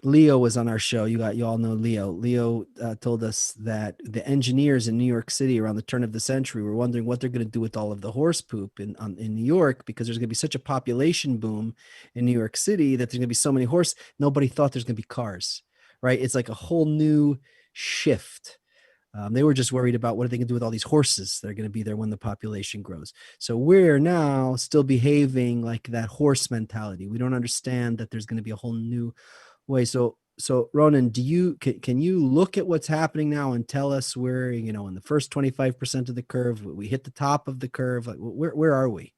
Leo was on our show. You all know Leo. Leo told us that the engineers in New York City around the turn of the century were wondering what they're going to do with all of the horse poop in New York, because there's going to be such a population boom in New York City that there's going to be so many horses. Nobody thought there's going to be cars, right? It's like a whole new shift. They were just worried about what are they going to do with all these horses that are going to be there when the population grows. So we're now still behaving like that horse mentality. We don't understand that there's going to be a whole new way. So Ronen, can you look at what's happening now and tell us where, in the first 25% of the curve, we hit the top of the curve? Like, where are we?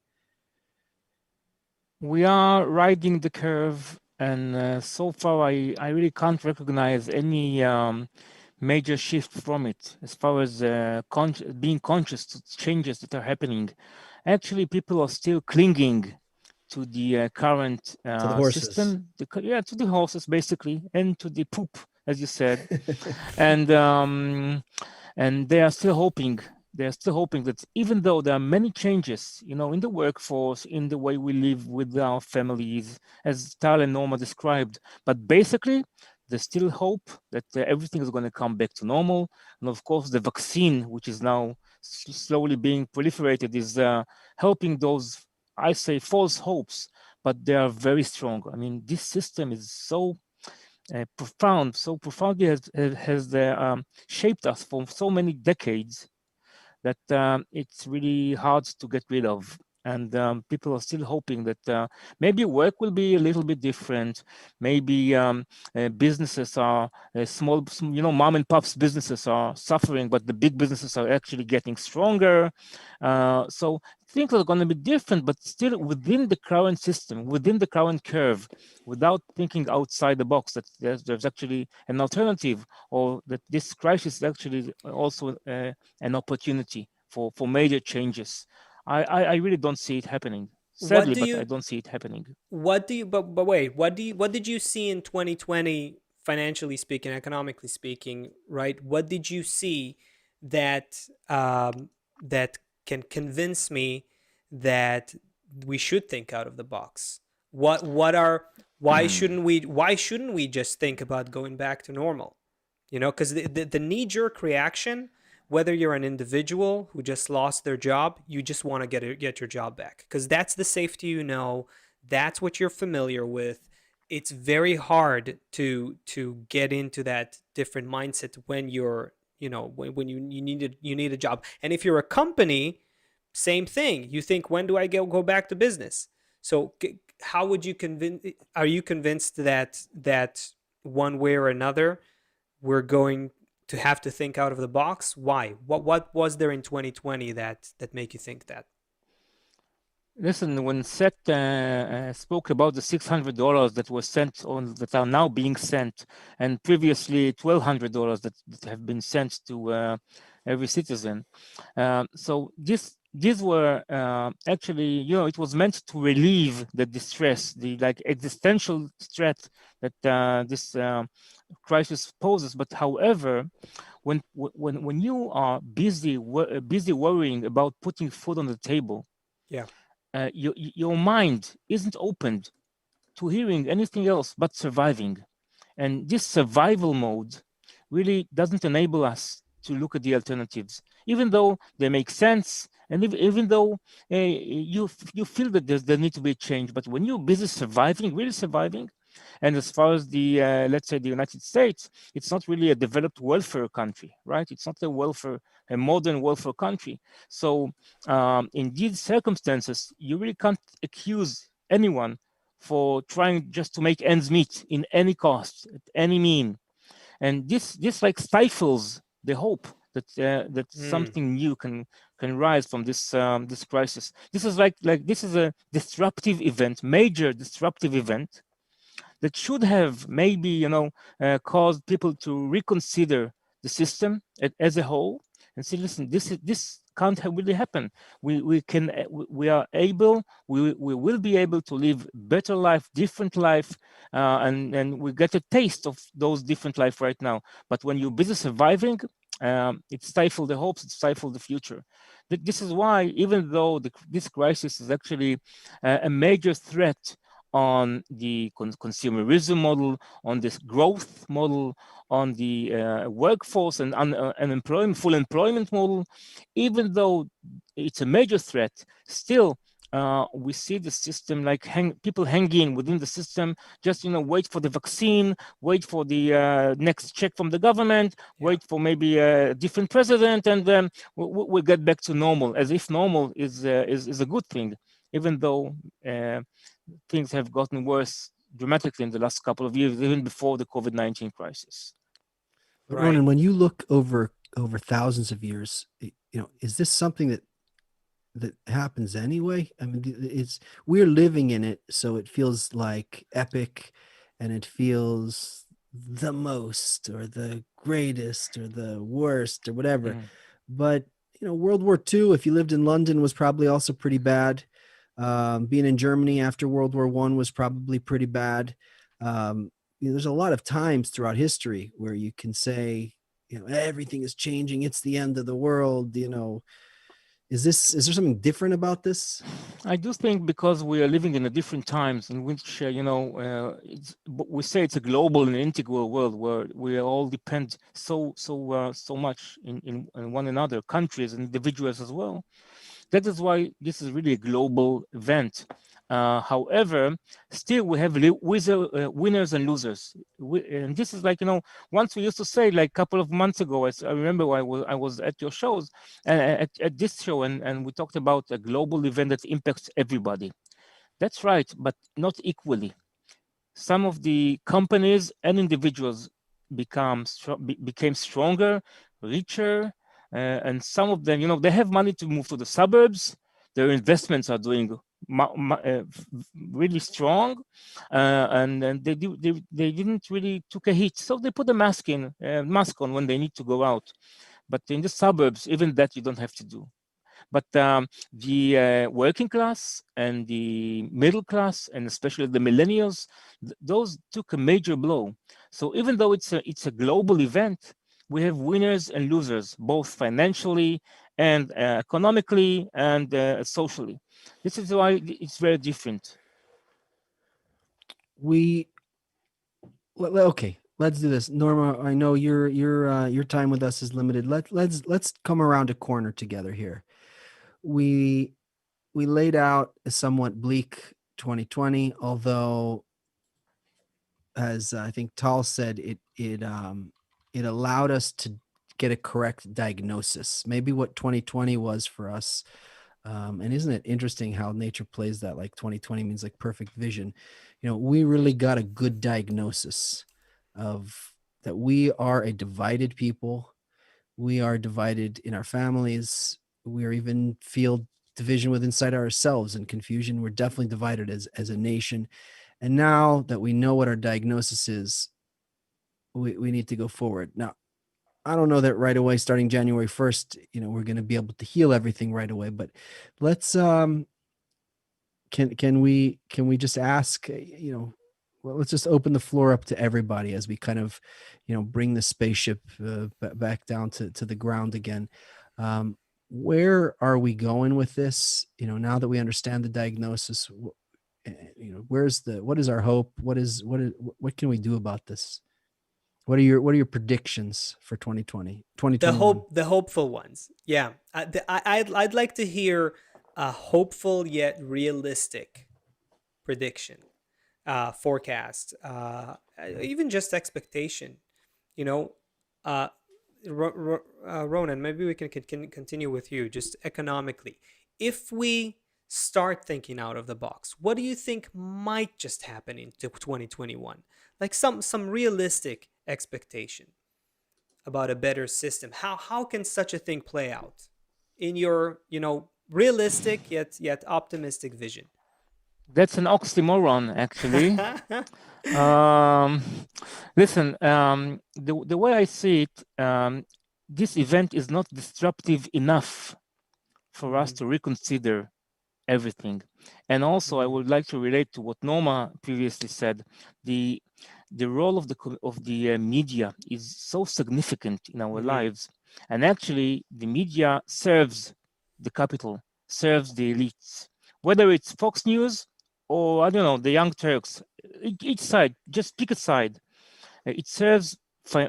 We are riding the curve, and so far I really can't recognize any major shift from it as far as being conscious to changes that are happening. Actually, people are still clinging to the current To the horses. system, to the horses basically, and to the poop, as you said, and they are still hoping. They're still hoping that even though there are many changes, in the workforce, in the way we live with our families, as Tal and Norma described, but basically there's still hope that everything is going to come back to normal. And of course, the vaccine, which is now slowly being proliferated, is helping those, I say, false hopes, but they are very strong. I mean, this system is so profound, so profoundly has shaped us for so many decades that it's really hard to get rid of. And people are still hoping that maybe work will be a little bit different. Maybe businesses are small, mom and pop's businesses are suffering, but the big businesses are actually getting stronger. So things are going to be different, but still within the current system, within the current curve, without thinking outside the box that there's actually an alternative, or that this crisis is actually also an opportunity for major changes. I really don't see it happening. Sadly, I don't see it happening. What do you? But wait, what did you see in 2020, financially speaking, economically speaking, right? What did you see that that can convince me that we should think out of the box? Why shouldn't we just think about going back to normal? Because the knee-jerk reaction, whether you're an individual who just lost their job, you just want to get your job back, because that's the safety, that's what you're familiar with. It's very hard to get into that different mindset when you're, when you need a job. And if you're a company, same thing. You think, when do I go back to business? So how would you are you convinced that one way or another we're going to have to think out of the box? Why? What was there in 2020 that make you think that? Listen, when Seth spoke about the $600 that were sent, or that are now being sent, and previously $1,200 that have been sent to every citizen, so these were actually, it was meant to relieve the distress, the existential threat that this crisis poses. But however, when you are busy worrying about putting food on the table, yeah, your mind isn't opened to hearing anything else but surviving. And this survival mode really doesn't enable us to look at the alternatives, even though they make sense, and even though you feel that there needs to be a change. But when you're busy surviving, really surviving, and as far as the let's say the United States, it's not really a developed welfare country, right? It's not a modern welfare country. So in these circumstances, you really can't accuse anyone for trying just to make ends meet in any cost, at any mean. And this like stifles the hope that something new can rise from this crisis. This is like this is a disruptive event, major disruptive event that should have maybe caused people to reconsider the system as a whole and say, listen, this can't really happen. We can we are able, we will be able to live better life, different life, and we get a taste of those different life right now. But when you're busy surviving, it stifles the hopes, it stifles the future. This is why, even though this crisis is actually a major threat on the consumerism model, on this growth model, on the workforce and unemployment, full employment model, even though it's a major threat, still we see the system like people hanging within the system, just wait for the vaccine, wait for the next check from the government, wait for maybe a different president, and then we'll get back to normal, as if normal is a good thing, even though things have gotten worse dramatically in the last couple of years, even before the COVID-19 crisis. But Ronen, when you look over thousands of years, is this something that happens anyway? I mean, we're living in it, so it feels like epic, and it feels the most or the greatest or the worst or whatever. But World War II, if you lived in London, was probably also pretty bad. Being in Germany after World War I was probably pretty bad. There's a lot of times throughout history where you can say, everything is changing. It's the end of the world. Is there something different about this? I do think because we are living in a different times in which, we say it's a global and integral world where we all depend so much in one another, countries and individuals as well. That is why this is really a global event. However, still we have winners and losers. And this is like, once we used to say, like a couple of months ago, I remember I was at your shows, at this show, and we talked about a global event that impacts everybody. That's right, but not equally. Some of the companies and individuals became stronger, richer, and some of them, they have money to move to the suburbs. Their investments are doing really strong, and they didn't really took a hit, so they put a mask on when they need to go out. But in the suburbs, even that you don't have to do. But the working class and the middle class, and especially the millennials, those took a major blow. So even though it's a global event, we have winners and losers, both financially and economically and socially. This is why it's very different. Okay, let's do this. Norma, I know your time with us is limited. Let's come around a corner together here. We laid out a somewhat bleak 2020, although, as I think Tal said, it allowed us to get a correct diagnosis. Maybe what 2020 was for us. And isn't it interesting how nature plays that? Like 2020 means like perfect vision. We really got a good diagnosis of that we are a divided people. We are divided in our families. We are even feel division within inside ourselves and confusion. We're definitely divided as a nation. And now that we know what our diagnosis is, we need to go forward. Now, I don't know that right away, starting January 1st, we're going to be able to heal everything right away, but let's, can we just ask, well, let's just open the floor up to everybody as we kind of, bring the spaceship back down to the ground again. Where are we going with this? Now that we understand the diagnosis, what is our hope? What can we do about this? What are your predictions for 2020, 2021? The hopeful ones. Yeah, I'd like to hear a hopeful yet realistic prediction, forecast, even just expectation. You know, uh, Ronan, maybe we can continue with you just economically. If we start thinking out of the box? What do you think might just happen in 2021? Like some realistic expectation about a better system. How can such a thing play out in your, realistic yet optimistic vision? That's an oxymoron, actually. Um, Listen, the way I see it, this event is not disruptive enough for us to reconsider everything. And also, I would like to relate to what Norma previously said. The the role of the media is so significant in our lives, and actually, the media serves the capital, serves the elites, whether it's Fox News or I don't know the Young Turks. Each side, just pick a side. It serves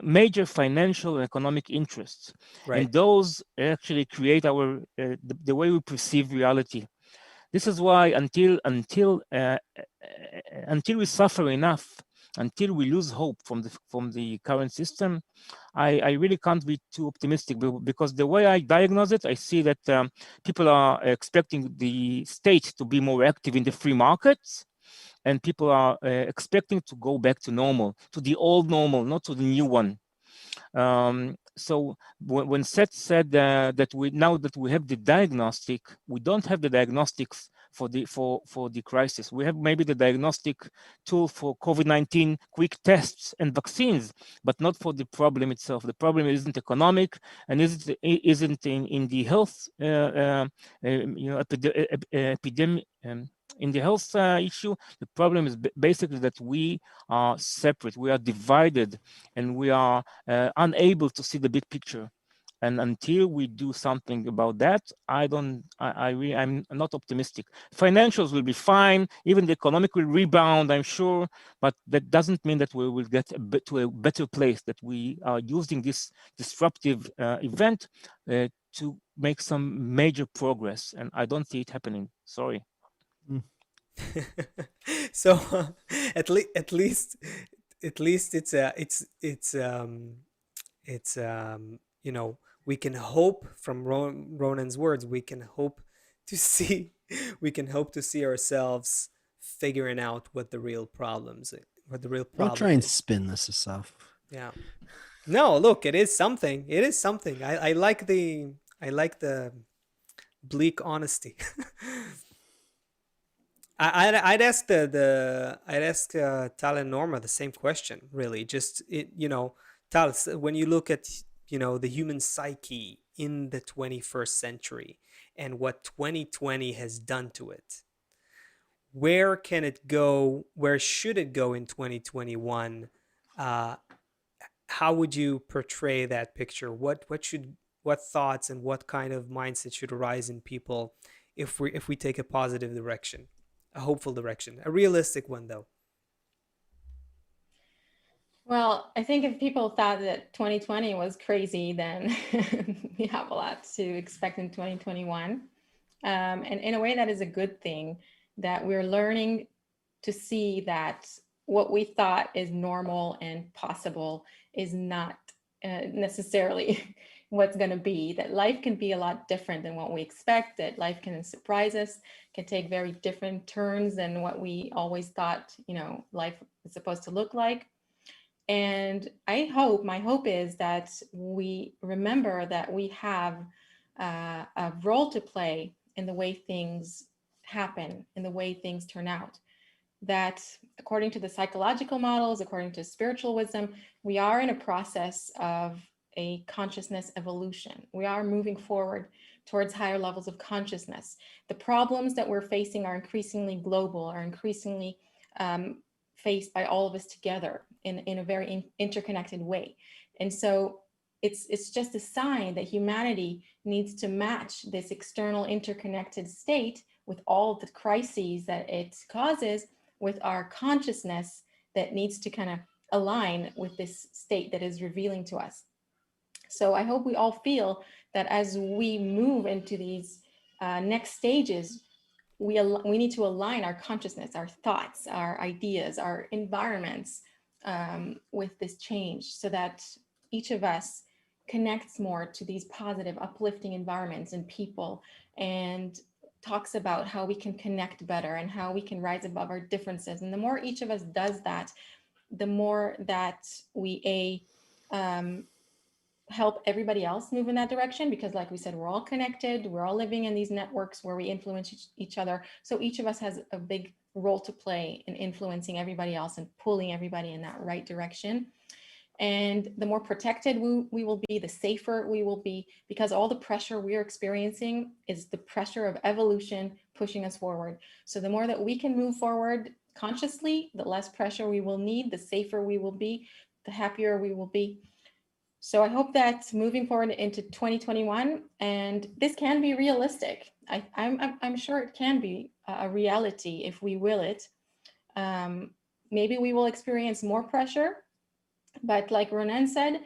major financial and economic interests, Right. and those actually create the way we perceive reality. This is why until we suffer enough, until we lose hope from the current system, I really can't be too optimistic, because the way I diagnose it, I see that people are expecting the state to be more active in the free markets, and people are expecting to go back to normal, to the old normal, not to the new one. So when Seth said that now that we have the diagnostic, we don't have the diagnostics for the crisis. We have maybe the diagnostic tool for COVID-19 quick tests and vaccines, but not for the problem itself. The problem isn't economic and isn't in the health epidemic. In the health issue, the problem is basically that we are separate, we are divided, and we are unable to see the big picture. And until we do something about that, I'm not optimistic. Financials will be fine, even the economic will rebound, I'm sure, but that doesn't mean that we will get to a better place, that we are using this disruptive event to make some major progress. And I don't see it happening. Sorry. So at least it's we can hope from Ronan's words. We can hope to see we can hope to see ourselves figuring out what the real Don't problem try and is. spin this stuff. Yeah. No, look, it is something. It is something. I like the bleak honesty. I'd ask I'd ask Tal and Norma the same question. Really, just Tal, when you look at the human psyche in the 21st century and what 2020 has done to it, where can it go? Where should it go in 2021? Uh, how would you portray that picture? What thoughts and what kind of mindset should arise in people if we take a positive direction, a hopeful direction, a realistic one though? Well, I think if people thought that 2020 was crazy, then we have a lot to expect in 2021. And in a way, that is a good thing, that we're learning to see that what we thought is normal and possible is not necessarily what's going to be, that life can be a lot different than what we expect, that life can surprise us, can take very different turns than what we always thought, life is supposed to look like. And my hope is that we remember that we have a role to play in the way things happen, in the way things turn out. That according to the psychological models, according to spiritual wisdom, we are in a process of a consciousness evolution. We are moving forward towards higher levels of consciousness. The problems that we're facing are increasingly global, are increasingly faced by all of us together in a very interconnected way. And so it's just a sign that humanity needs to match this external interconnected state with all the crises that it causes, with our consciousness that needs to kind of align with this state that is revealing to us. So I hope we all feel that as we move into these next stages, we need to align our consciousness, our thoughts, our ideas, our environments with this change, so that each of us connects more to these positive, uplifting environments and people, and talks about how we can connect better and how we can rise above our differences. And the more each of us does that, the more that we help everybody else move in that direction, because like we said, we're all connected, we're all living in these networks where we influence each other. So each of us has a big role to play in influencing everybody else and pulling everybody in that right direction. And the more protected we will be, the safer we will be, because all the pressure we're experiencing is the pressure of evolution pushing us forward. So the more that we can move forward consciously, the less pressure we will need, the safer we will be, the happier we will be. So I hope that moving forward into 2021, and this can be realistic. I'm sure it can be a reality if we will it. Maybe we will experience more pressure, but like Ronen said,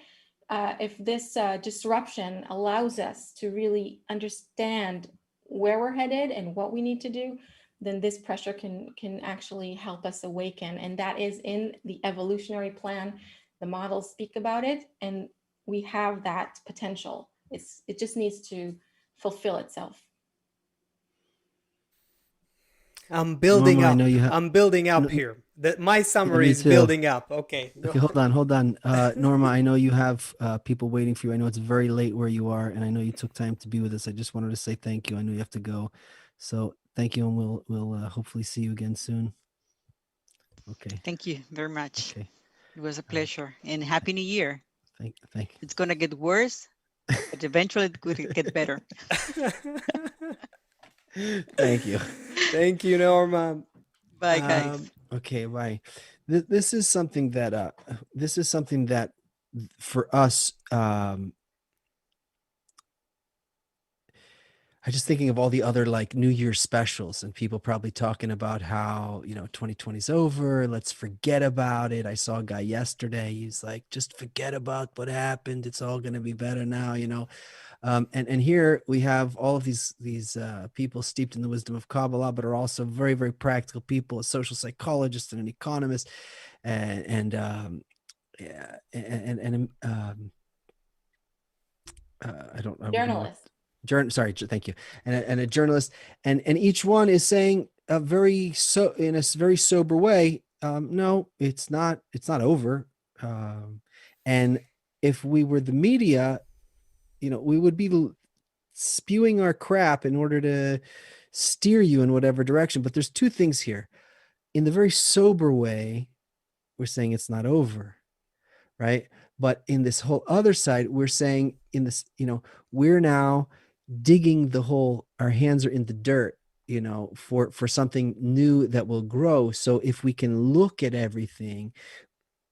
if this disruption allows us to really understand where we're headed and what we need to do, then this pressure can actually help us awaken. And that is in the evolutionary plan. The models speak about it, and we have that potential. It just needs to fulfill itself. I'm building Norma, I up. know you have. I'm building up here. My summary me is too. building up. Okay. Okay, hold on. Norma, I know you have people waiting for you. I know it's very late where you are, and I know you took time to be with us. I just wanted to say thank you. I know you have to go, so thank you, and we'll hopefully see you again soon. Okay. Thank you very much. Okay. It was a pleasure, and Happy New Year. Thank. It's gonna get worse, but eventually it could get better. Thank you. Thank you, Norma. Bye, guys. Okay, bye. This is something that for us, I'm just thinking of all the other like New Year's specials and people probably talking about how, 2020 is over. Let's forget about it. I saw a guy yesterday. He's like, just forget about what happened. It's all going to be better now, and here we have all of these people steeped in the wisdom of Kabbalah, but are also very, very practical people, a social psychologist and an economist, and I don't know. Journalist. Sorry, thank you, and a journalist, and each one is saying in a very sober way, no, it's not over, and if we were the media, we would be spewing our crap in order to steer you in whatever direction. But there's two things here. In the very sober way, we're saying it's not over, right? But in this whole other side, we're saying we're now digging the hole. Our hands are in the dirt, for something new that will grow. So if we can look at everything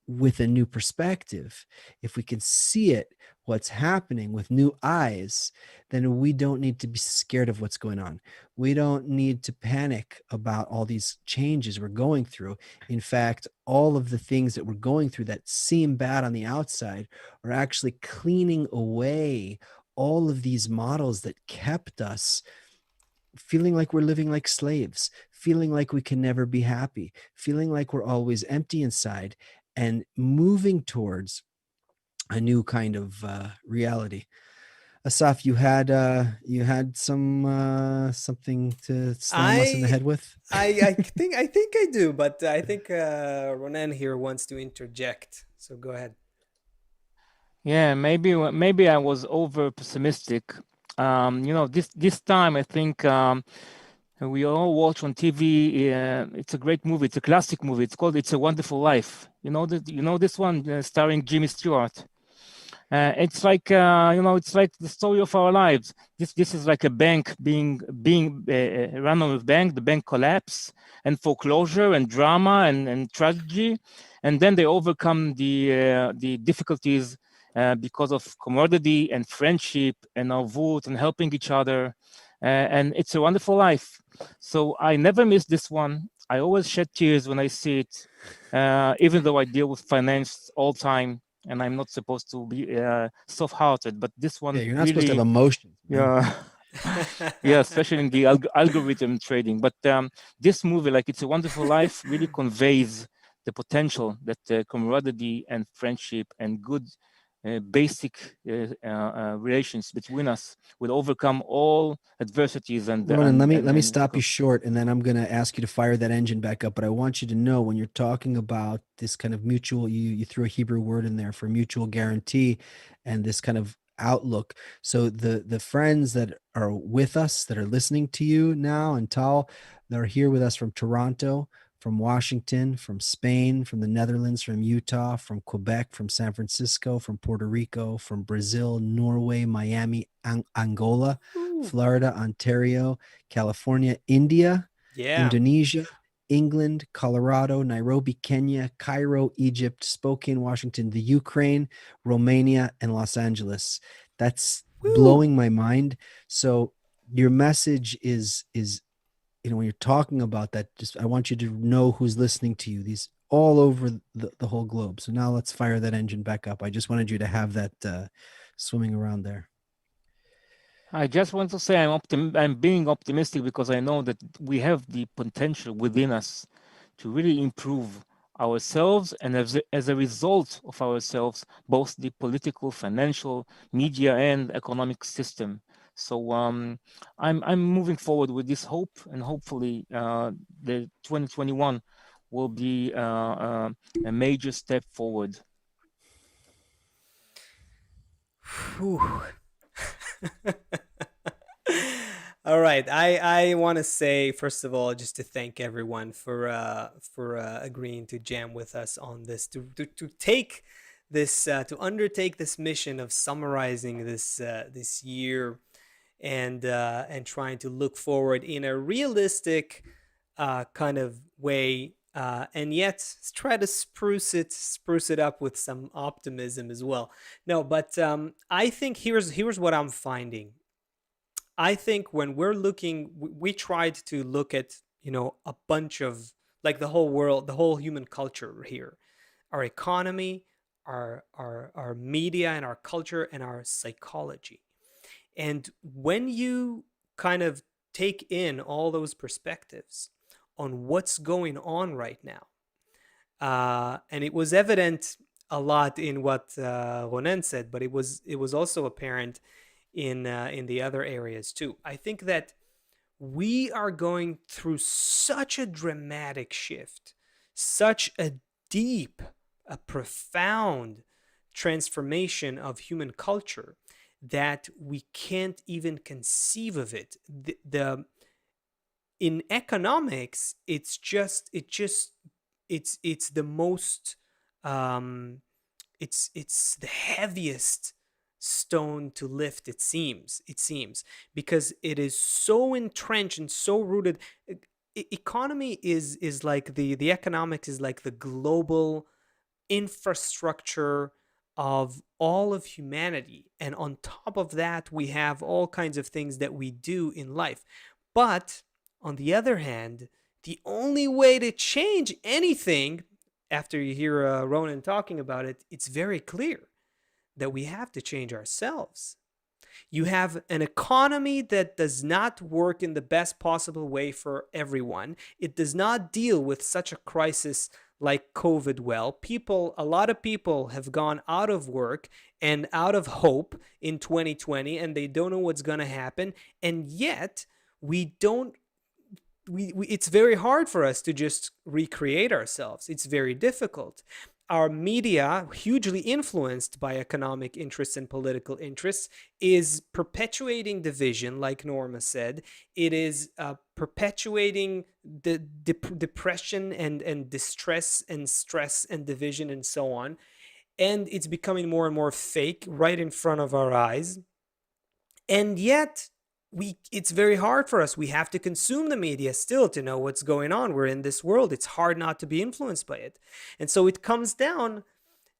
with a new perspective, if we can see it, what's happening with new eyes, then we don't need to be scared of what's going on. We don't need to panic about all these changes we're going through. In fact, all of the things that we're going through that seem bad on the outside are actually cleaning away all of these models that kept us feeling like we're living like slaves, feeling like we can never be happy, feeling like we're always empty inside, and moving towards a new kind of reality. Asaf, you had something to slam us in the head with? I think I do, but I think Ronen here wants to interject. So go ahead. Yeah, maybe I was over pessimistic. This time I think we all watch on TV. It's a great movie. It's a classic movie. It's called "It's a Wonderful Life." This one starring Jimmy Stewart. It's like it's like the story of our lives. This is like a bank being run on a bank. The bank collapse and foreclosure and drama and tragedy, and then they overcome the difficulties because of camaraderie and friendship and avut and helping each other. And it's a wonderful life. So I never miss this one. I always shed tears when I see it, even though I deal with finance all time. And I'm not supposed to be soft-hearted, but this one, you're not really supposed to have emotions. Yeah, yeah, especially in the algorithm trading. But this movie, like It's a Wonderful Life, really conveys the potential that camaraderie and friendship and good basic relations between us will overcome all adversities Ronen, let me stop you short, and then I'm going to ask you to fire that engine back up. But I want you to know, when you're talking about this kind of mutual, you threw a Hebrew word in there for mutual guarantee, and this kind of outlook. So the friends that are with us, that are listening to you now, and Tal, that are here with us from Toronto, from Washington, from Spain, from the Netherlands, from Utah, from Quebec, from San Francisco, from Puerto Rico, from Brazil, Norway, Miami, Angola, Florida, Ontario, California, India, Yeah. Indonesia, England, Colorado, Nairobi, Kenya, Cairo, Egypt, Spokane, Washington, the Ukraine, Romania, and Los Angeles. That's blowing my mind. So your message is when you're talking about that, just I want you to know who's listening to you. These all over the whole globe. So now let's fire that engine back up. I just wanted you to have that swimming around there. I just want to say I'm being optimistic because I know that we have the potential within us to really improve ourselves, and as a result of ourselves, both the political, financial, media, and economic system. So I'm moving forward with this hope, and hopefully the 2021 will be a major step forward. All right. I want to say, first of all, just to thank everyone for agreeing to jam with us on this, to take this to undertake this mission of summarizing this year, and trying to look forward in a realistic kind of way, and yet try to spruce it up with some optimism as well. No, but I think here's what I'm finding. I think when we're looking, we tried to look at, a bunch of, like, the whole world, the whole human culture here, our economy, our media and our culture and our psychology. And when you kind of take in all those perspectives on what's going on right now, and it was evident a lot in what Ronen said, but it was also apparent in the other areas too. I think that we are going through such a dramatic shift, such a deep, a profound transformation of human culture, that we can't even conceive of it. In economics, it's the most it's the heaviest stone to lift, it seems, because it is so entrenched and so rooted. Economy is like the economics is like the global infrastructure of all of humanity, and on top of that we have all kinds of things that we do in life. But on the other hand, the only way to change anything, after you hear Ronen talking about it, it's very clear that we have to change ourselves. You have an economy that does not work in the best possible way for everyone. It does not deal with such a crisis like COVID well. A lot of people have gone out of work and out of hope in 2020, and they don't know what's going to happen. And yet, it's very hard for us to just recreate ourselves. It's very difficult. Our media, hugely influenced by economic interests and political interests, is perpetuating division, like Norma said. It is perpetuating the depression and distress and stress and division and so on. And it's becoming more and more fake right in front of our eyes. And yet, it's very hard for us. We have to consume the media still to know what's going on. We're in this world. It's hard not to be influenced by it. And so it comes down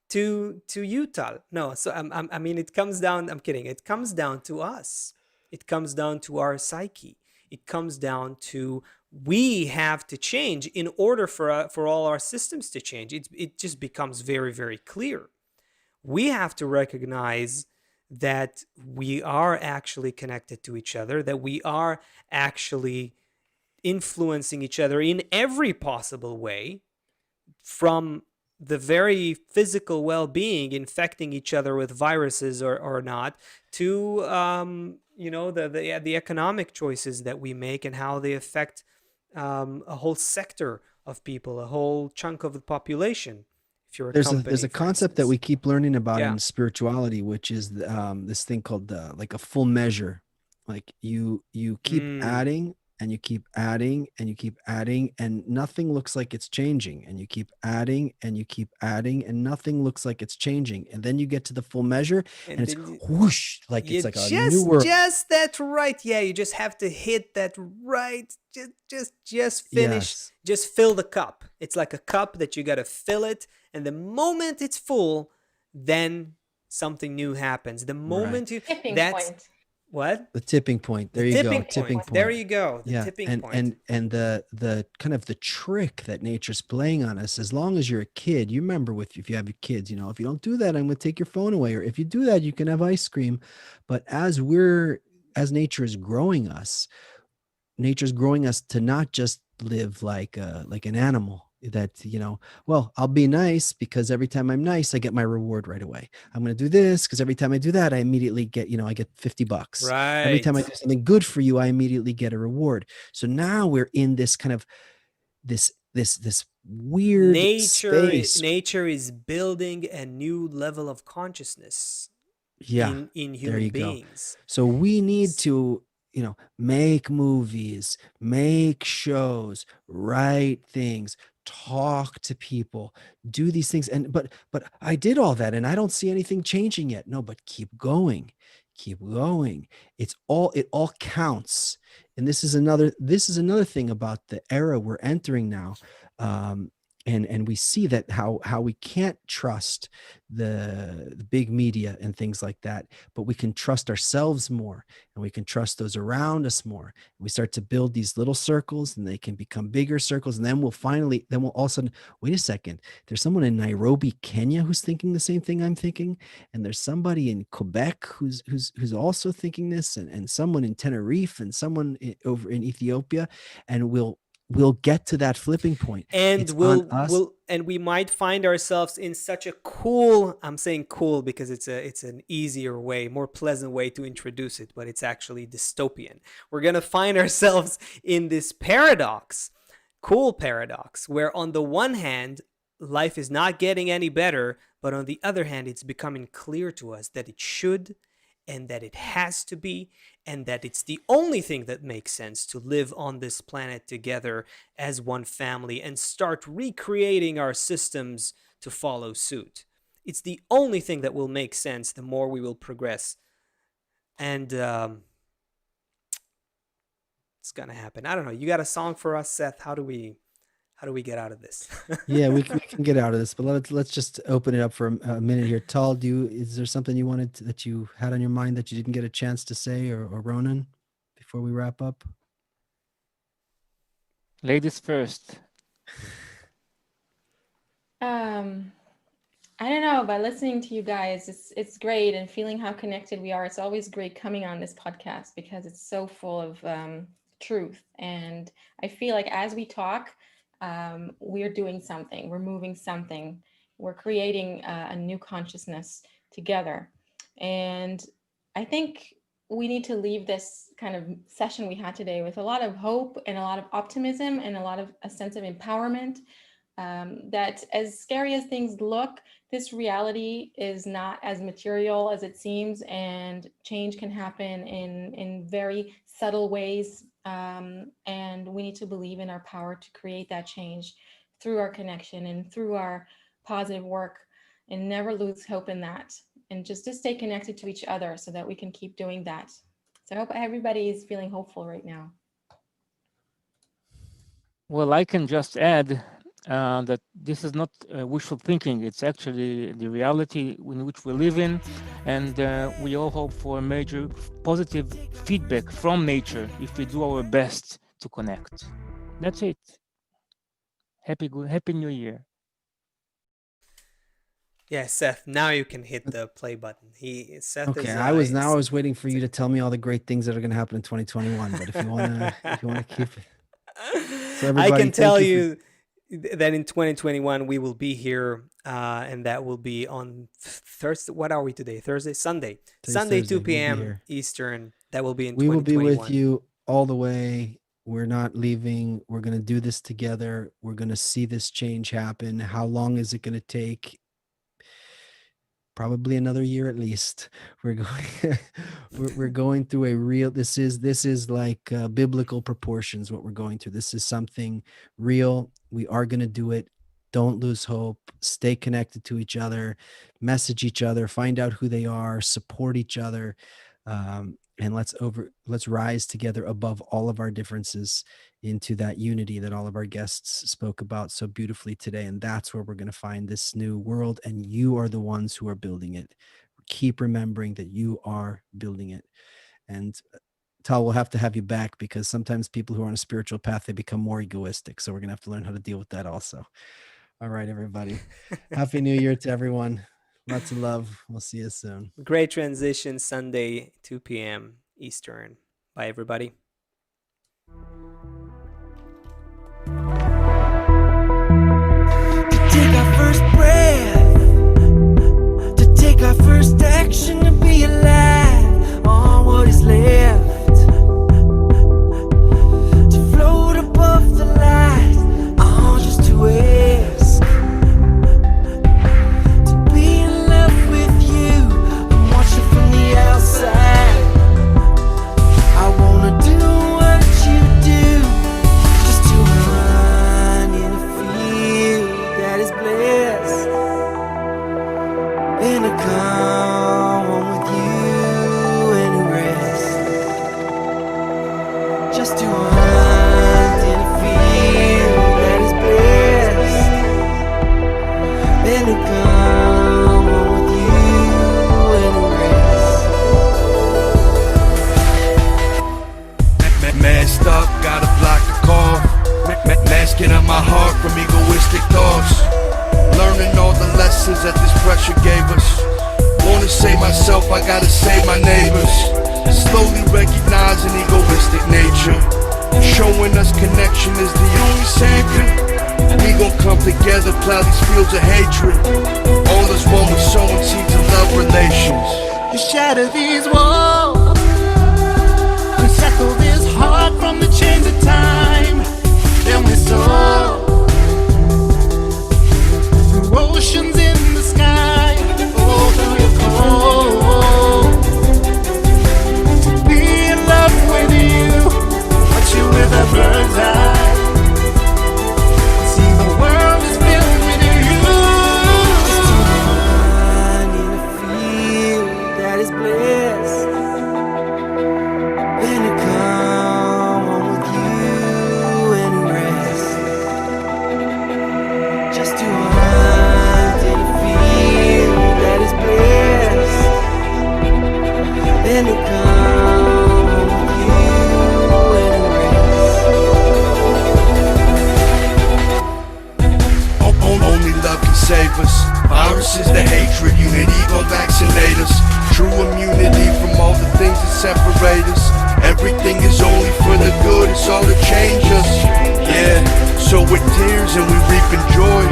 to you, Tal. No, so I mean, it comes down, I'm kidding. It comes down to us. It comes down to our psyche. It comes down to, we have to change in order for all our systems to change. It just becomes very, very clear. We have to recognize that we are actually connected to each other, that we are actually influencing each other in every possible way, from the very physical well-being, infecting each other with viruses or not, to the economic choices that we make and how they affect a whole sector of people, a whole chunk of the population. If you're a there's company, a for concept that we instance. keep learning about Yeah. in spirituality, which is this thing called like a full measure. Like you keep adding and you keep adding and you keep adding and nothing looks like it's changing, and you keep adding and you keep adding and nothing looks like it's changing, and then you get to the full measure and And it's then whoosh, like you it's like a new world. just that right. Yeah, you just have to hit that right. Just finish. Yes, Just fill the cup. It's like a cup that you got to fill it, and the moment it's full, then something new happens. The right. moment you Tipping that's point. what? The tipping point. The There you go. tipping Tipping point. There point. you go. The Yeah. tipping And point. the kind of the trick that nature's playing on us, as long as you're a kid, you remember with if you have your kids, if you don't do that, I'm gonna take your phone away. Or if you do that, you can have ice cream. But as nature is growing us, nature's growing us to not just live like an animal that well, I'll be nice because every time I'm nice I get my reward right away. I'm going to do this because every time I do that I immediately get I get $50. Every time I Right. do something good for you I immediately get a reward. So now we're in this kind of this weird space. Nature is building a new level of consciousness Yeah, in there human you go. beings. So we need to, make movies, make shows, write things, talk to people, do these things. And but I did all that and I don't see anything changing yet. No, but keep going. Keep going. It all counts. And this is another thing about the era we're entering now. And we see that how we can't trust the big media and things like that, but we can trust ourselves more, and we can trust those around us more. And we start to build these little circles, and they can become bigger circles, and then we'll all of a sudden, wait a second, there's someone in Nairobi, Kenya, who's thinking the same thing I'm thinking, and there's somebody in Quebec who's also thinking this, and someone in Tenerife, and someone over in Ethiopia, and we'll get to that flipping point. And It's on us. we might find ourselves in such a cool, I'm saying cool because it's an easier way, more pleasant way to introduce it, but it's actually dystopian. We're going to find ourselves in this cool paradox, where on the one hand life is not getting any better, but on the other hand it's becoming clear to us that it should, and that it has to be, and that it's the only thing that makes sense to live on this planet together as one family and start recreating our systems to follow suit. It's the only thing that will make sense the more we will progress. And it's gonna happen. I don't know. You got a song for us, Seth? How do we get out of this? Yeah, we can get out of this, but let's just open it up for a minute here. Tal, is there something you that you had on your mind that you didn't get a chance to say, or Ronen, before we wrap up? Ladies first. I don't know, by listening to you guys, it's great, and feeling how connected we are. It's always great coming on this podcast because it's so full of truth. And I feel like as we talk, we're doing something, we're moving something, we're creating a new consciousness together. And I think we need to leave this kind of session we had today with a lot of hope and a lot of optimism and a sense of empowerment. That as scary as things look, this reality is not as material as it seems, and change can happen in very subtle ways. And we need to believe in our power to create that change through our connection and through our positive work, and never lose hope in that. And just to stay connected to each other so that we can keep doing that. So I hope everybody is feeling hopeful right now. Well, I can just add that this is not wishful thinking. It's actually the reality in which we live in, and we all hope for major positive feedback from nature if we do our best to connect. That's it. Happy New Year. Yeah, Seth, now you can hit the play button. Seth Okay, is I was waiting for you to tell me all the great things that are going to happen in 2021, but if you want to keep it. So I can tell you then in 2021 we will be here, and that will be on Thursday. What are we today? Thursday, Sunday, Sunday, 2 p.m. Eastern. That will be in 2021. We will be with you all the way. We're not leaving. We're going to do this together. We're going to see this change happen. How long is it going to take? Probably another year at least. We're going we're going through a real, this is like biblical proportions what we're going through. This is something real. We are going to do it. Don't lose hope. Stay connected to each other, message each other, find out who they are, support each other, and let's rise together above all of our differences into that unity that all of our guests spoke about so beautifully today. And that's where we're going to find this new world, and you are the ones who are building it. Keep remembering that you are building it. And Tal, we'll have to have you back, because sometimes people who are on a spiritual path, they become more egoistic. So we're going to have to learn how to deal with that also. All right, everybody. Happy New Year to everyone. Lots of love. We'll see you soon. Great transition, Sunday, 2 p.m. Eastern. Bye, everybody. To take our first breath, to take our first action, to be alive on what is left, to float above the light, all just to ask, to be in love with you and watch it from the outside. I wanna do what you do, just to run in a field that is blessed, and to come home with you and to rest, just to hunt in a field that is blessed, and to come home with you and to rest. Masked up, gotta block the call. Masking up my heart from egoistic thoughts. Learning all the lessons that this pressure gave us. Wanna save myself, I gotta save my neighbors. Slowly recognizing egoistic nature. Showing us connection is the only savior. We gon' come together, plow these fields of hatred. All is one with sowing seeds of love relations. You shatter these walls, unsettle this heart from the chains of time. Then we soar through oceans in the sky. Oh, through your cold, to be in love with you, watch you with a bird's eye. See the world is filled with you. Just to run in a field that is blessed, then to come home with you and to rest, just to hunt in a field that is blessed, then to come home with you and to rest. Only love can save us. Viruses, the hatred, unity gon' vaccinate us. True immunity from all the things that separate us. Everything is only for the good, it's all to change us. Yeah, so with tears and we reaping joy.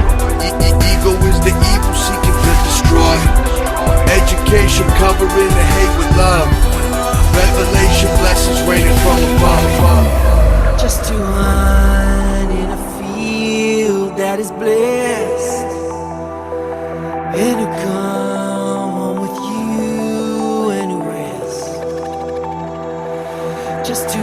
Ego is the evil seeking to destroy. Education covering the hate with love. Revelation blessings raining from above. Just to hunt in a field that is blessed, and to come home with you and to rest, just to